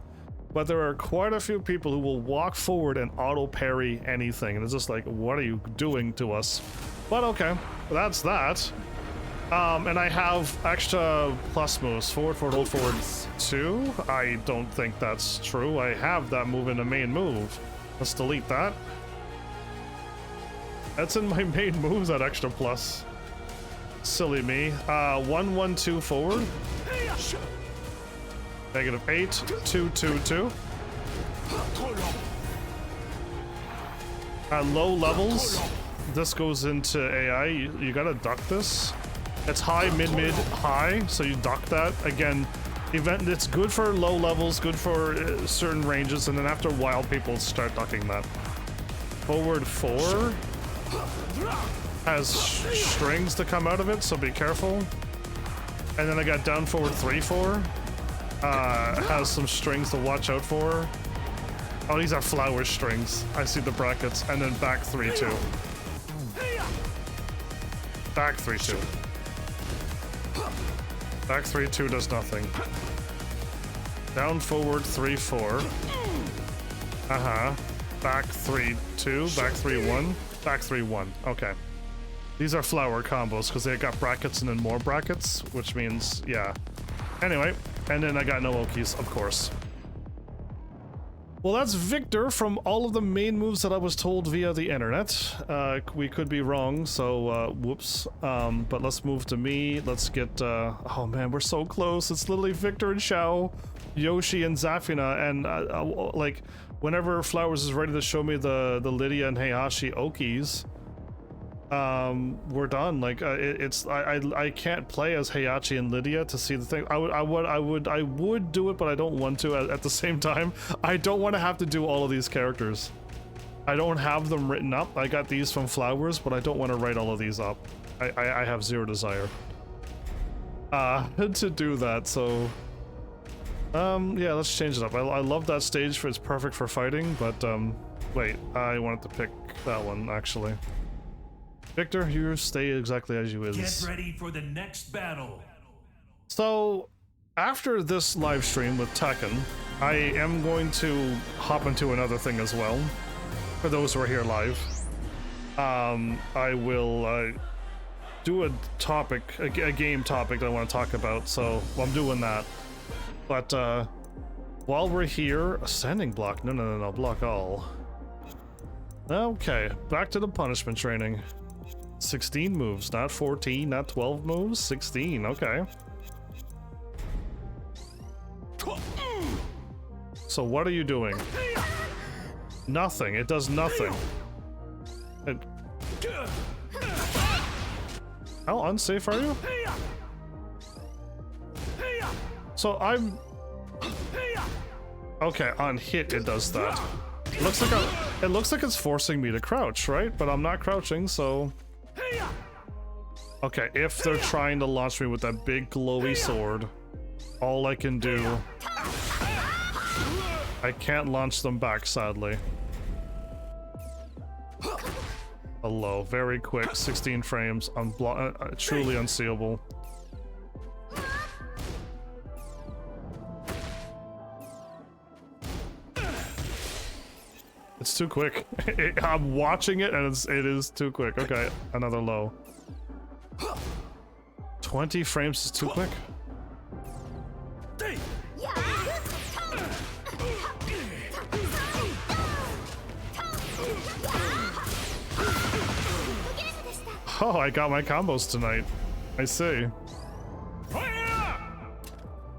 S1: But there are quite a few people who will walk forward and auto-parry anything, and it's just like, what are you doing to us? But okay, that's that. And I have extra plus moves. Forward, hold forward 2. I don't think that's true. I have that move in the main move. Let's delete that. That's in my main moves, that extra plus. Silly me. 1-1-2 forward. -8, 2-2-2. At low levels, this goes into AI. You gotta duck this. It's high, mid, high, so you duck that. Again, it's good for low levels, good for certain ranges, and then after a while, people start ducking that. Forward 4. has strings to come out of it, so be careful. And then I got down forward 3-4. Has some strings to watch out for. Oh, these are flower strings. I see the brackets. And then back 3-2. Back 3-2. Back 3-2 does nothing. Down forward 3-4. Back 3-2. Back 3-1. Back 3-1. Okay. These are flower combos because they got brackets and then more brackets, which means, yeah. Anyway, and then I got no Okies, of course. Well, that's Victor from all of the main moves that I was told via the internet. We could be wrong, so whoops. But let's move to me. Let's get, oh man, we're so close. It's literally Victor and Xiao, Yoshi and Zafina, and like, whenever Flowers is ready to show me the Lydia and Heihachi Okies, we're done. Like, I can't play as Heihachi and Lydia to see the thing. I would do it, but I don't want to. At the same time, I don't want to have to do all of these characters. I don't have them written up. I got these from Flowers, but I don't want to write all of these up. I have zero desire to do that. So yeah, let's change it up. I love that stage. It's perfect for fighting, but wait, I wanted to pick that one actually. Victor, you stay exactly as you is.
S2: Get ready for the next battle.
S1: So, after this live stream with Tekken, I am going to hop into another thing as well. For those who are here live, I will do a topic, a game topic that I want to talk about. So I'm doing that. But while we're here, ascending block. No, block all. Okay, back to the punishment training. 16 moves, not 14, not 12 moves, 16, okay. So what are you doing? Nothing, it does nothing. How unsafe are you? So I'm... Okay, on hit it does that. It looks like it's forcing me to crouch, right? But I'm not crouching, so... Okay, if they're trying to launch me with that big glowy sword, all I can do... I can't launch them back, sadly. Hello, very quick, 16 frames, truly unseeable. It's too quick. I'm watching it and it is too quick. Okay, another low. 20 frames is too quick. Oh, I got my combos tonight. I see.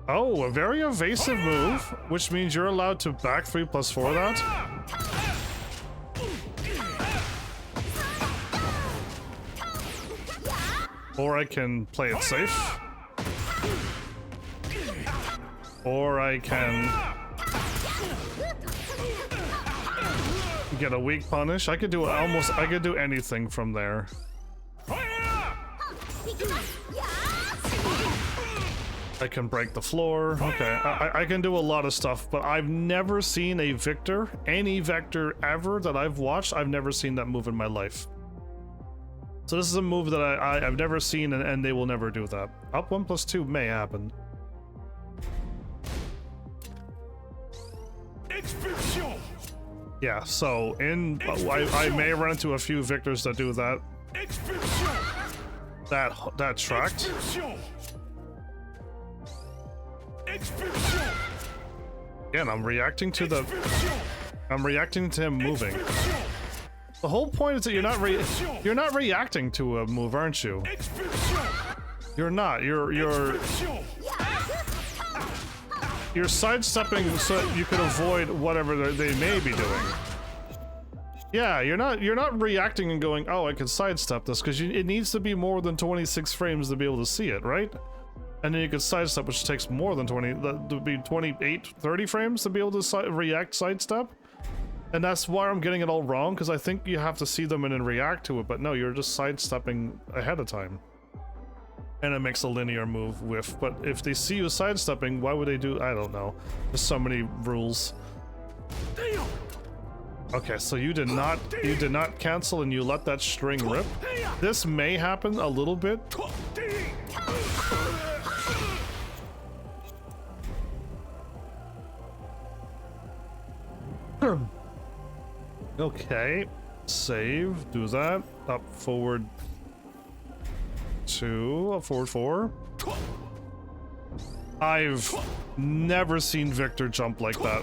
S1: Oh, a very evasive move, which means you're allowed to back 3+4 that. Or I can play it safe. Or I can get a weak punish. I could do I could do anything from there. I can break the floor. Okay, I can do a lot of stuff, but I've never seen a Victor, any Vector ever that I've watched, I've never seen that move in my life. So this is a move that I've never seen, and they will never do that. Up 1+2 may happen. Yeah, so I may run into a few Victors that do that. That tracked. Again, I'm reacting to him moving. The whole point is that you're not reacting to a move, aren't you? You're not. You're sidestepping so you can avoid whatever they may be doing. Yeah, you're not reacting and going, oh, I can sidestep this, because it needs to be more than 26 frames to be able to see it, right? And then you can sidestep, which takes more than 20, that would be 28, 30 frames to be able to react sidestep. And that's why I'm getting it all wrong, because I think you have to see them and then react to it, but no, you're just sidestepping ahead of time. And it makes a linear move whiff, but if they see you sidestepping, why would they do... I don't know. There's so many rules. Okay, so you did not cancel and you let that string rip. This may happen a little bit. Okay, save, do that, up, forward 2, up, forward 4. I've never seen Victor jump like that.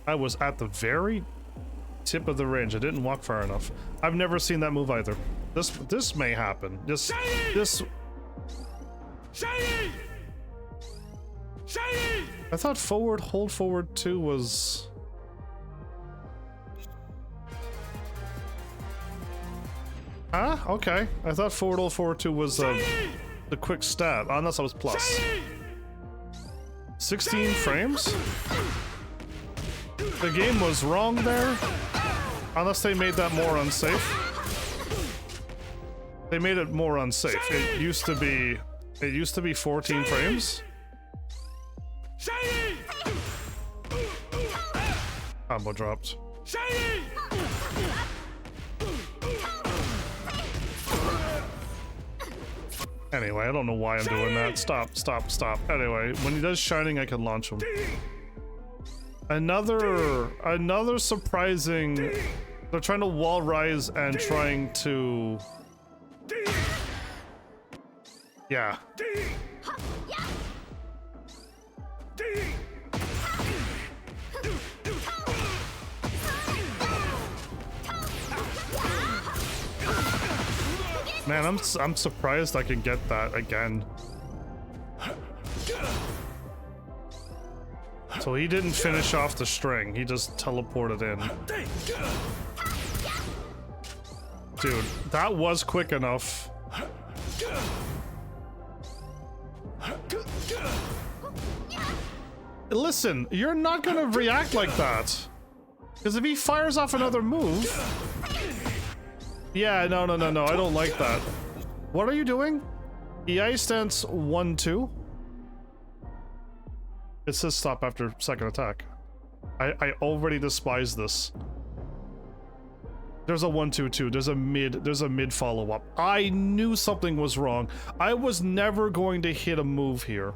S1: I was at the very tip of the range. I didn't walk far enough. I've never seen that move either. This may happen. This. I thought forward, hold forward 2 was... Ah, okay. I thought forward, hold forward 2 was the quick stab, unless I was plus. 16 frames? The game was wrong there, unless they made that more unsafe. They made it more unsafe. It used to be 14 frames. Combo dropped. Anyway, I don't know why I'm doing that. Stop. Anyway, when he does Shining, I can launch him. Another surprising... They're trying to wall rise and trying to... Yeah. Man, I'm surprised I can get that again. So he didn't finish off the string, he just teleported in. Dude, that was quick enough. Listen, you're not gonna react like that. Because if he fires off another move... Yeah, no, I don't like that. What are you doing? EI stance 1-2. It says stop after second attack. I already despise this. There's a 1-2-2. There's a mid follow-up. I knew something was wrong. I was never going to hit a move here.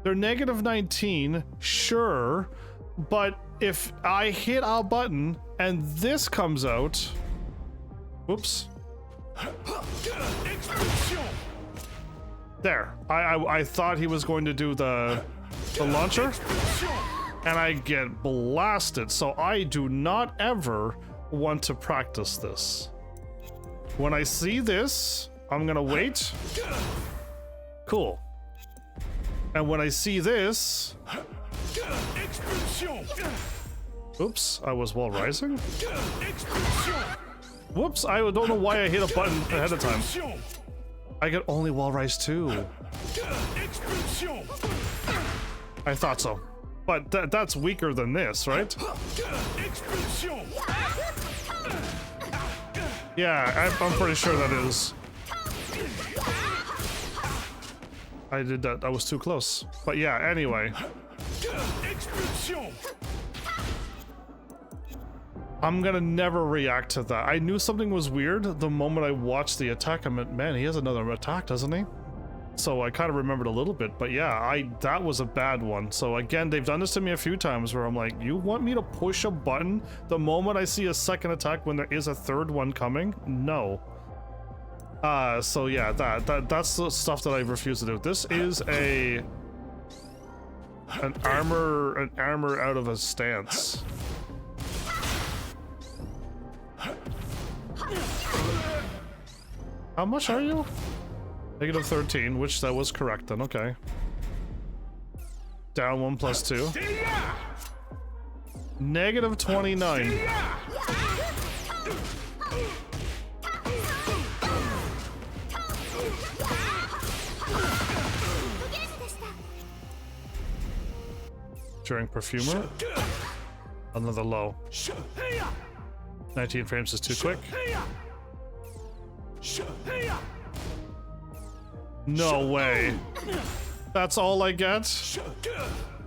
S1: They're -19, sure, but if I hit a button and this comes out... Whoops. There. I thought he was going to do the launcher, and I get blasted, so I do not ever want to practice this. When I see this, I'm gonna wait. Cool. And when I see this... Oops, I was wall rising? Whoops, I don't know why I hit a button ahead of time. I could only wall rise 2. I thought so. But that's weaker than this, right? Yeah, I'm pretty sure that is. I did that. I was too close. But yeah, anyway. I'm gonna never react to that. I knew something was weird the moment I watched the attack. I meant, man, he has another attack, doesn't he? So I kind of remembered a little bit, but yeah, that was a bad one. So again, they've done this to me a few times where I'm like, you want me to push a button the moment I see a second attack when there is a third one coming? No. So yeah, that's the stuff that I refuse to do. This is an armor out of a stance. How much are you? -13, which that was correct then, okay. Down 1 plus 2. -29. during Perfumer. Another low. 19 frames is too quick. No way. That's all I get?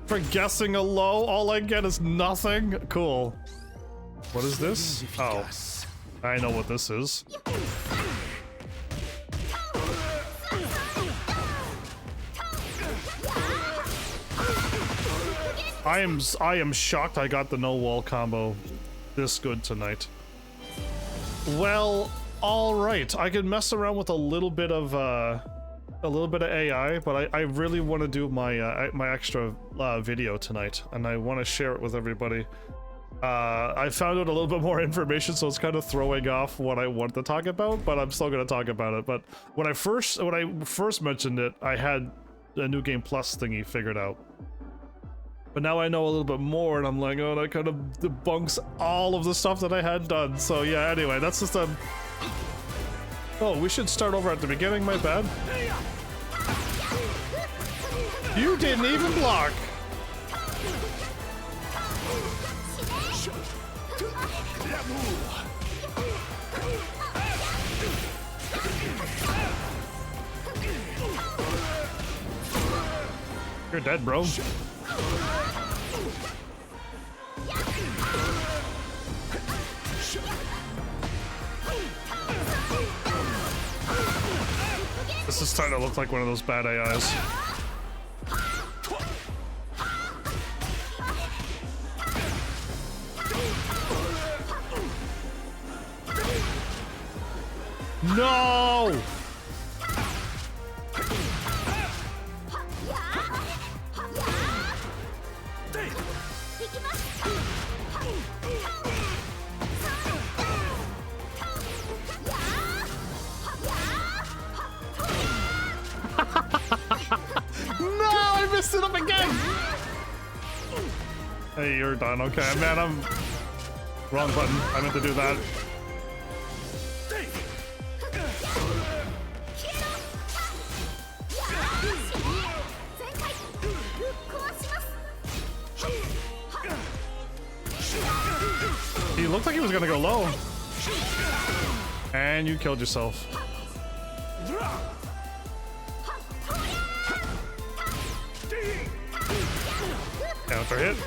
S1: For guessing a low, all I get is nothing? Cool. What is this? Oh. I know what this is. I am shocked I got the no wall combo this good tonight. Well, all right. I could mess around with a little bit of AI, but I really want to do my my extra video tonight, and I want to share it with everybody. I found out a little bit more information, so it's kind of throwing off what I want to talk about, but I'm still going to talk about it. But when I first mentioned it, I had a New Game Plus thingy figured out. But now I know a little bit more, and I'm like, oh, that kind of debunks all of the stuff that I had done. So yeah, anyway, that's just a... Oh, we should start over at the beginning, my bad. You didn't even block! You're dead, bro. This is starting to look like one of those bad AIs. No! No, I messed it up again. Hey, you're done. Okay, man, I'm wrong button. I meant to do that. He looked like he was gonna go low. And you killed yourself. Counter hit.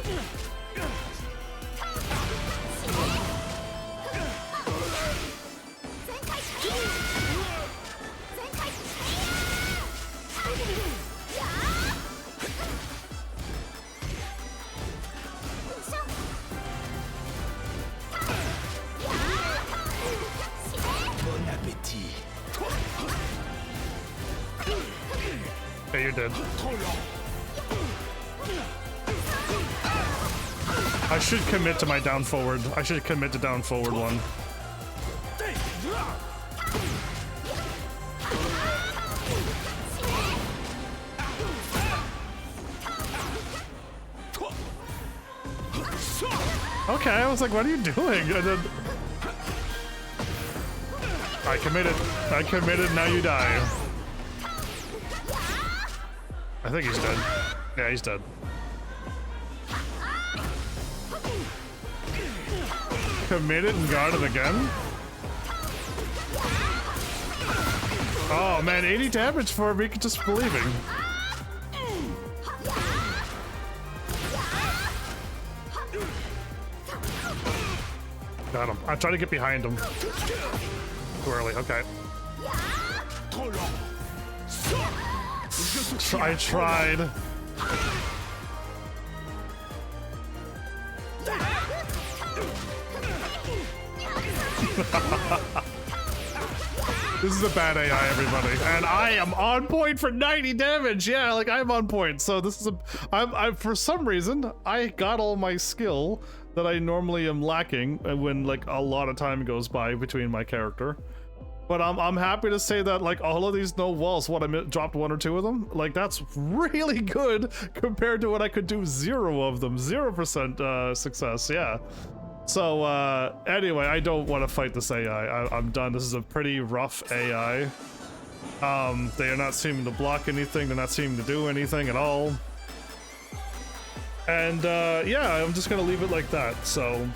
S1: Okay, you're dead. I should commit to my down forward. I should commit to down forward one. Okay, I was like, what are you doing? And then I committed, now you die. I think he's dead. Yeah, he's dead. Committed and got it again? Oh man, 80 damage for me just believing. Got him. I'm trying to get behind him. Too early, okay. I tried. This is a bad AI, everybody, and I am on point for 90 damage. Yeah, like I'm on point. So this is I'm for some reason I got all my skill that I normally am lacking when like a lot of time goes by between my character. But I'm happy to say that like all of these no walls, what I dropped 1 or 2 of them, like that's really good compared to what I could do 0 of them, 0% success. Yeah. So anyway, I don't want to fight this AI. I'm done. This is a pretty rough AI. They are not seeming to block anything. They're not seeming to do anything at all. And yeah, I'm just gonna leave it like that. So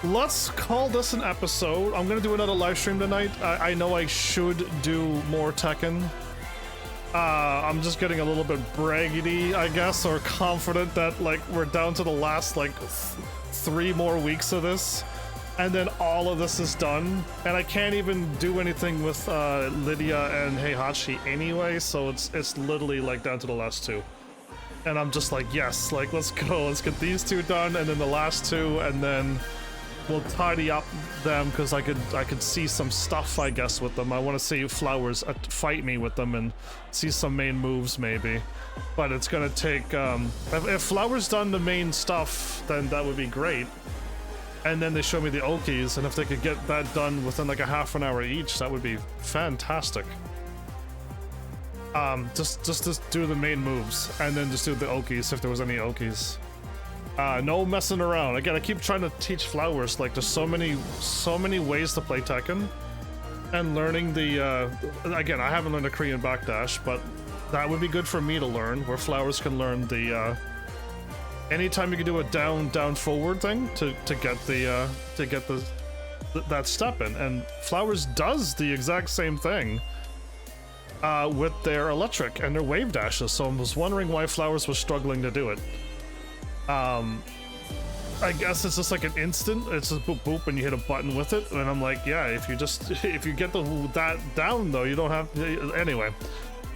S1: let's call this an episode. I'm gonna do another live stream tonight. I know I should do more Tekken. I'm just getting a little bit braggedy, I guess, or confident that like we're down to the last like 3 more weeks of this, and then all of this is done. And I can't even do anything with Lydia and Heihachi anyway, so it's literally like down to the last 2. And I'm just like, yes, like let's go, let's get these 2 done, and then the last 2, and then we'll tidy up them, because I could see some stuff, I guess, with them. I want to see Flowers fight me with them and see some main moves maybe, but it's gonna take if Flowers done the main stuff, then that would be great. And then they show me the Okis, and if they could get that done within like a half an hour each, that would be fantastic. Just do the main moves, and then just do the Okis if there was any Okis. No messing around. Again, I keep trying to teach Flowers, like there's so many ways to play Tekken, and learning the again, I haven't learned the Korean backdash, but that would be good for me to learn, where Flowers can learn the anytime you can do a down forward thing to get that step in, and Flowers does the exact same thing with their electric and their wave dashes. So I was wondering why Flowers was struggling to do it. I guess it's just like an instant, it's just boop boop and you hit a button with it, and I'm like, yeah, if you get that down though, you don't have to, anyway.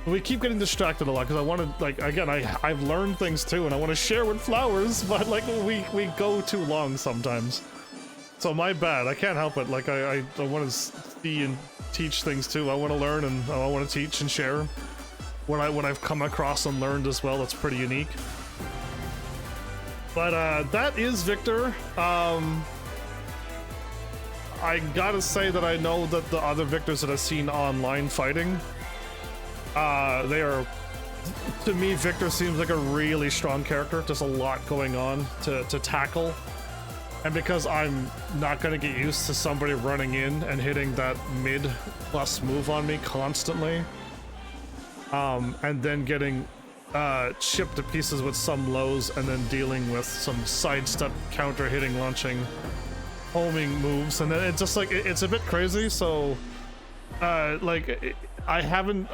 S1: We keep getting distracted a lot because I want to, like, again, I've learned things too, and I want to share with Flowers, but like we go too long sometimes. So my bad, I can't help it. Like I want to see and teach things too. I want to learn, and I want to teach and share what I've come across and learned as well. That's pretty unique. But that is Victor. I gotta say that I know that the other Victors that I've seen online fighting, they are, to me, Victor seems like a really strong character. Just a lot going on to tackle. And because I'm not gonna get used to somebody running in and hitting that mid plus move on me constantly, and then getting chipped to pieces with some lows, and then dealing with some sidestep, counter hitting, launching, homing moves, and then it's just like it's a bit crazy. So like I haven't,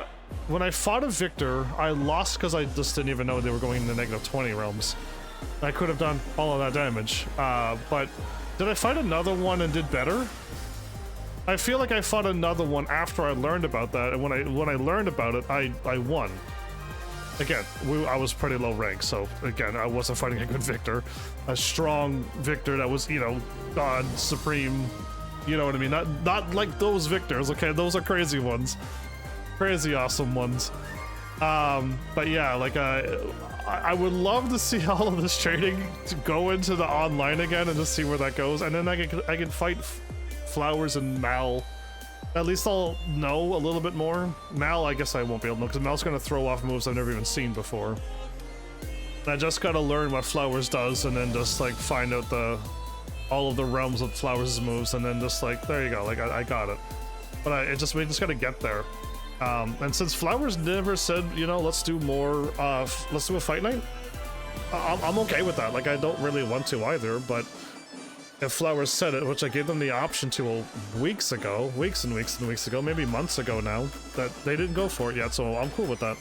S1: when I fought a Victor, I lost because I just didn't even know they were going into -20 realms. I could have done all of that damage, but did I fight another one and did better? I feel like I fought another one after I learned about that, and when I learned about it, I won. Again, I was pretty low rank, so again, I wasn't fighting a good Victor. A strong Victor that was, you know, God Supreme, you know what I mean? Not like those Victors, okay? Those are crazy ones. Crazy awesome ones. But yeah, like, I would love to see all of this trading to go into the online again and just see where that goes. And then I can fight Flowers and Mal. At least I'll know a little bit more. Mal, I guess I won't be able to know, because Mal's gonna throw off moves I've never even seen before. And I just gotta learn what Flowers does, and then just like find out all of the realms of Flowers' moves, and then just like, there you go, like I got it. But we just gotta get there. And since Flowers never said, you know, let's do more, let's do a fight night, I'm okay with that. Like, I don't really want to either, but if Flowers said it, which I gave them the option to weeks and weeks ago, maybe months ago now, that they didn't go for it yet, so I'm cool with that.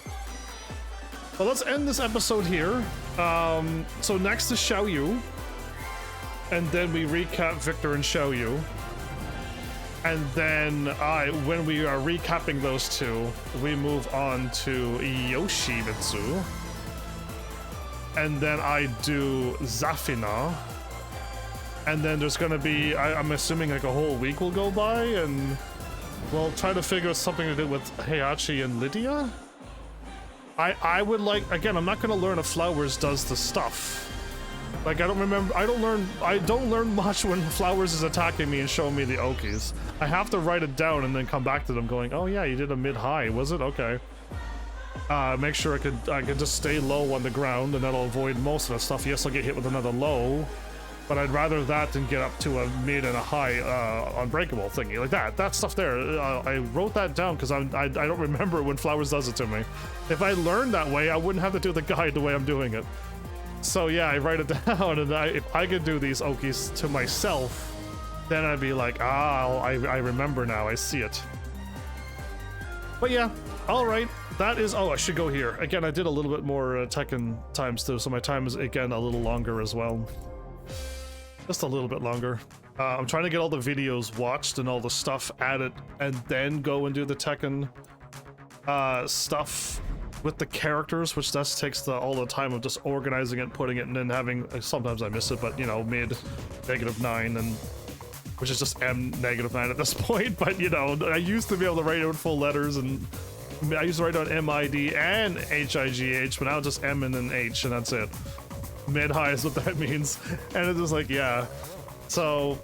S1: But let's end this episode here. So next is Xiaoyu, and then we recap Victor and Xiaoyu. And then when we are recapping those two, we move on to Yoshimitsu. And then I do Zafina. And then there's gonna be, I'm assuming like a whole week will go by, and we'll try to figure out something to do with Heihachi and Lydia. I would like, again, I'm not gonna learn if Flowers does the stuff. Like, I don't learn much when Flowers is attacking me and showing me the Okis. I have to write it down and then come back to them going, oh yeah, you did a mid-high, was it? Okay. Make sure I could just stay low on the ground, and that'll avoid most of the stuff. Yes, I'll get hit with another low, But I'd rather that than get up to a mid and a high unbreakable thingy like that. That stuff there, I wrote that down because I don't remember when Flowers does it to me. If I learned that way, I wouldn't have to do the guide the way I'm doing it. So yeah, I write it down, and if I could do these Okies to myself, then I'd be like, I remember now, I see it. But yeah, alright, that is, oh, I should go here. Again, I did a little bit more Tekken times too, so my time is, again, a little longer as well. Just a little bit longer. I'm trying to get all the videos watched and all the stuff added, and then go and do the Tekken stuff with the characters, which just takes all the time of just organizing it, putting it, and then having, sometimes I miss it, but you know, mid -9, and which is just M -9 at this point. But you know, I used to be able to write out full letters, and I used to write down MID and HIGH, but now just M and then H, and that's it. Mid-high is what that means. And it's just like, yeah. So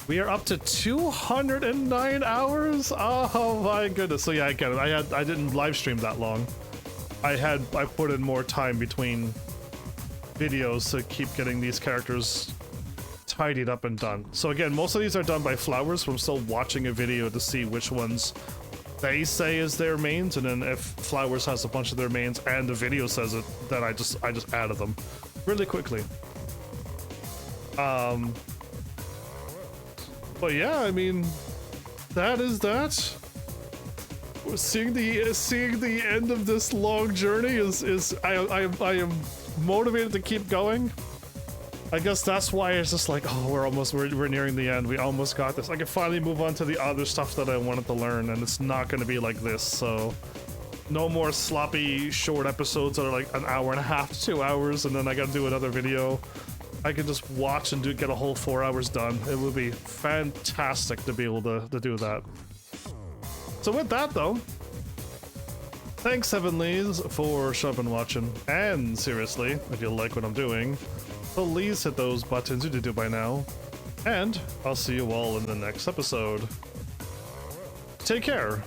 S1: we are up to 209 hours. Oh my goodness. So yeah, I get it. I didn't live stream that long. I put in more time between videos to keep getting these characters tidied up and done. So again, most of these are done by Flowers, but I'm still watching a video to see which ones they say is their mains, and then if Flowers has a bunch of their mains and the video says it, then I just added them really quickly. But yeah, I mean, that is that. Seeing the end of this long journey is I am motivated to keep going. I guess that's why it's just like, oh, we're nearing the end. We almost got this. I can finally move on to the other stuff that I wanted to learn, and it's not going to be like this. So no more sloppy short episodes that are like an hour and a half to 2 hours, and then I got to do another video. I can just watch and get a whole 4 hours done. It would be fantastic to be able to do that. So with that though, thanks Heavenlies for showing and watching, and seriously, if you like what I'm doing, please hit those buttons you did do by now, and I'll see you all in the next episode. Take care.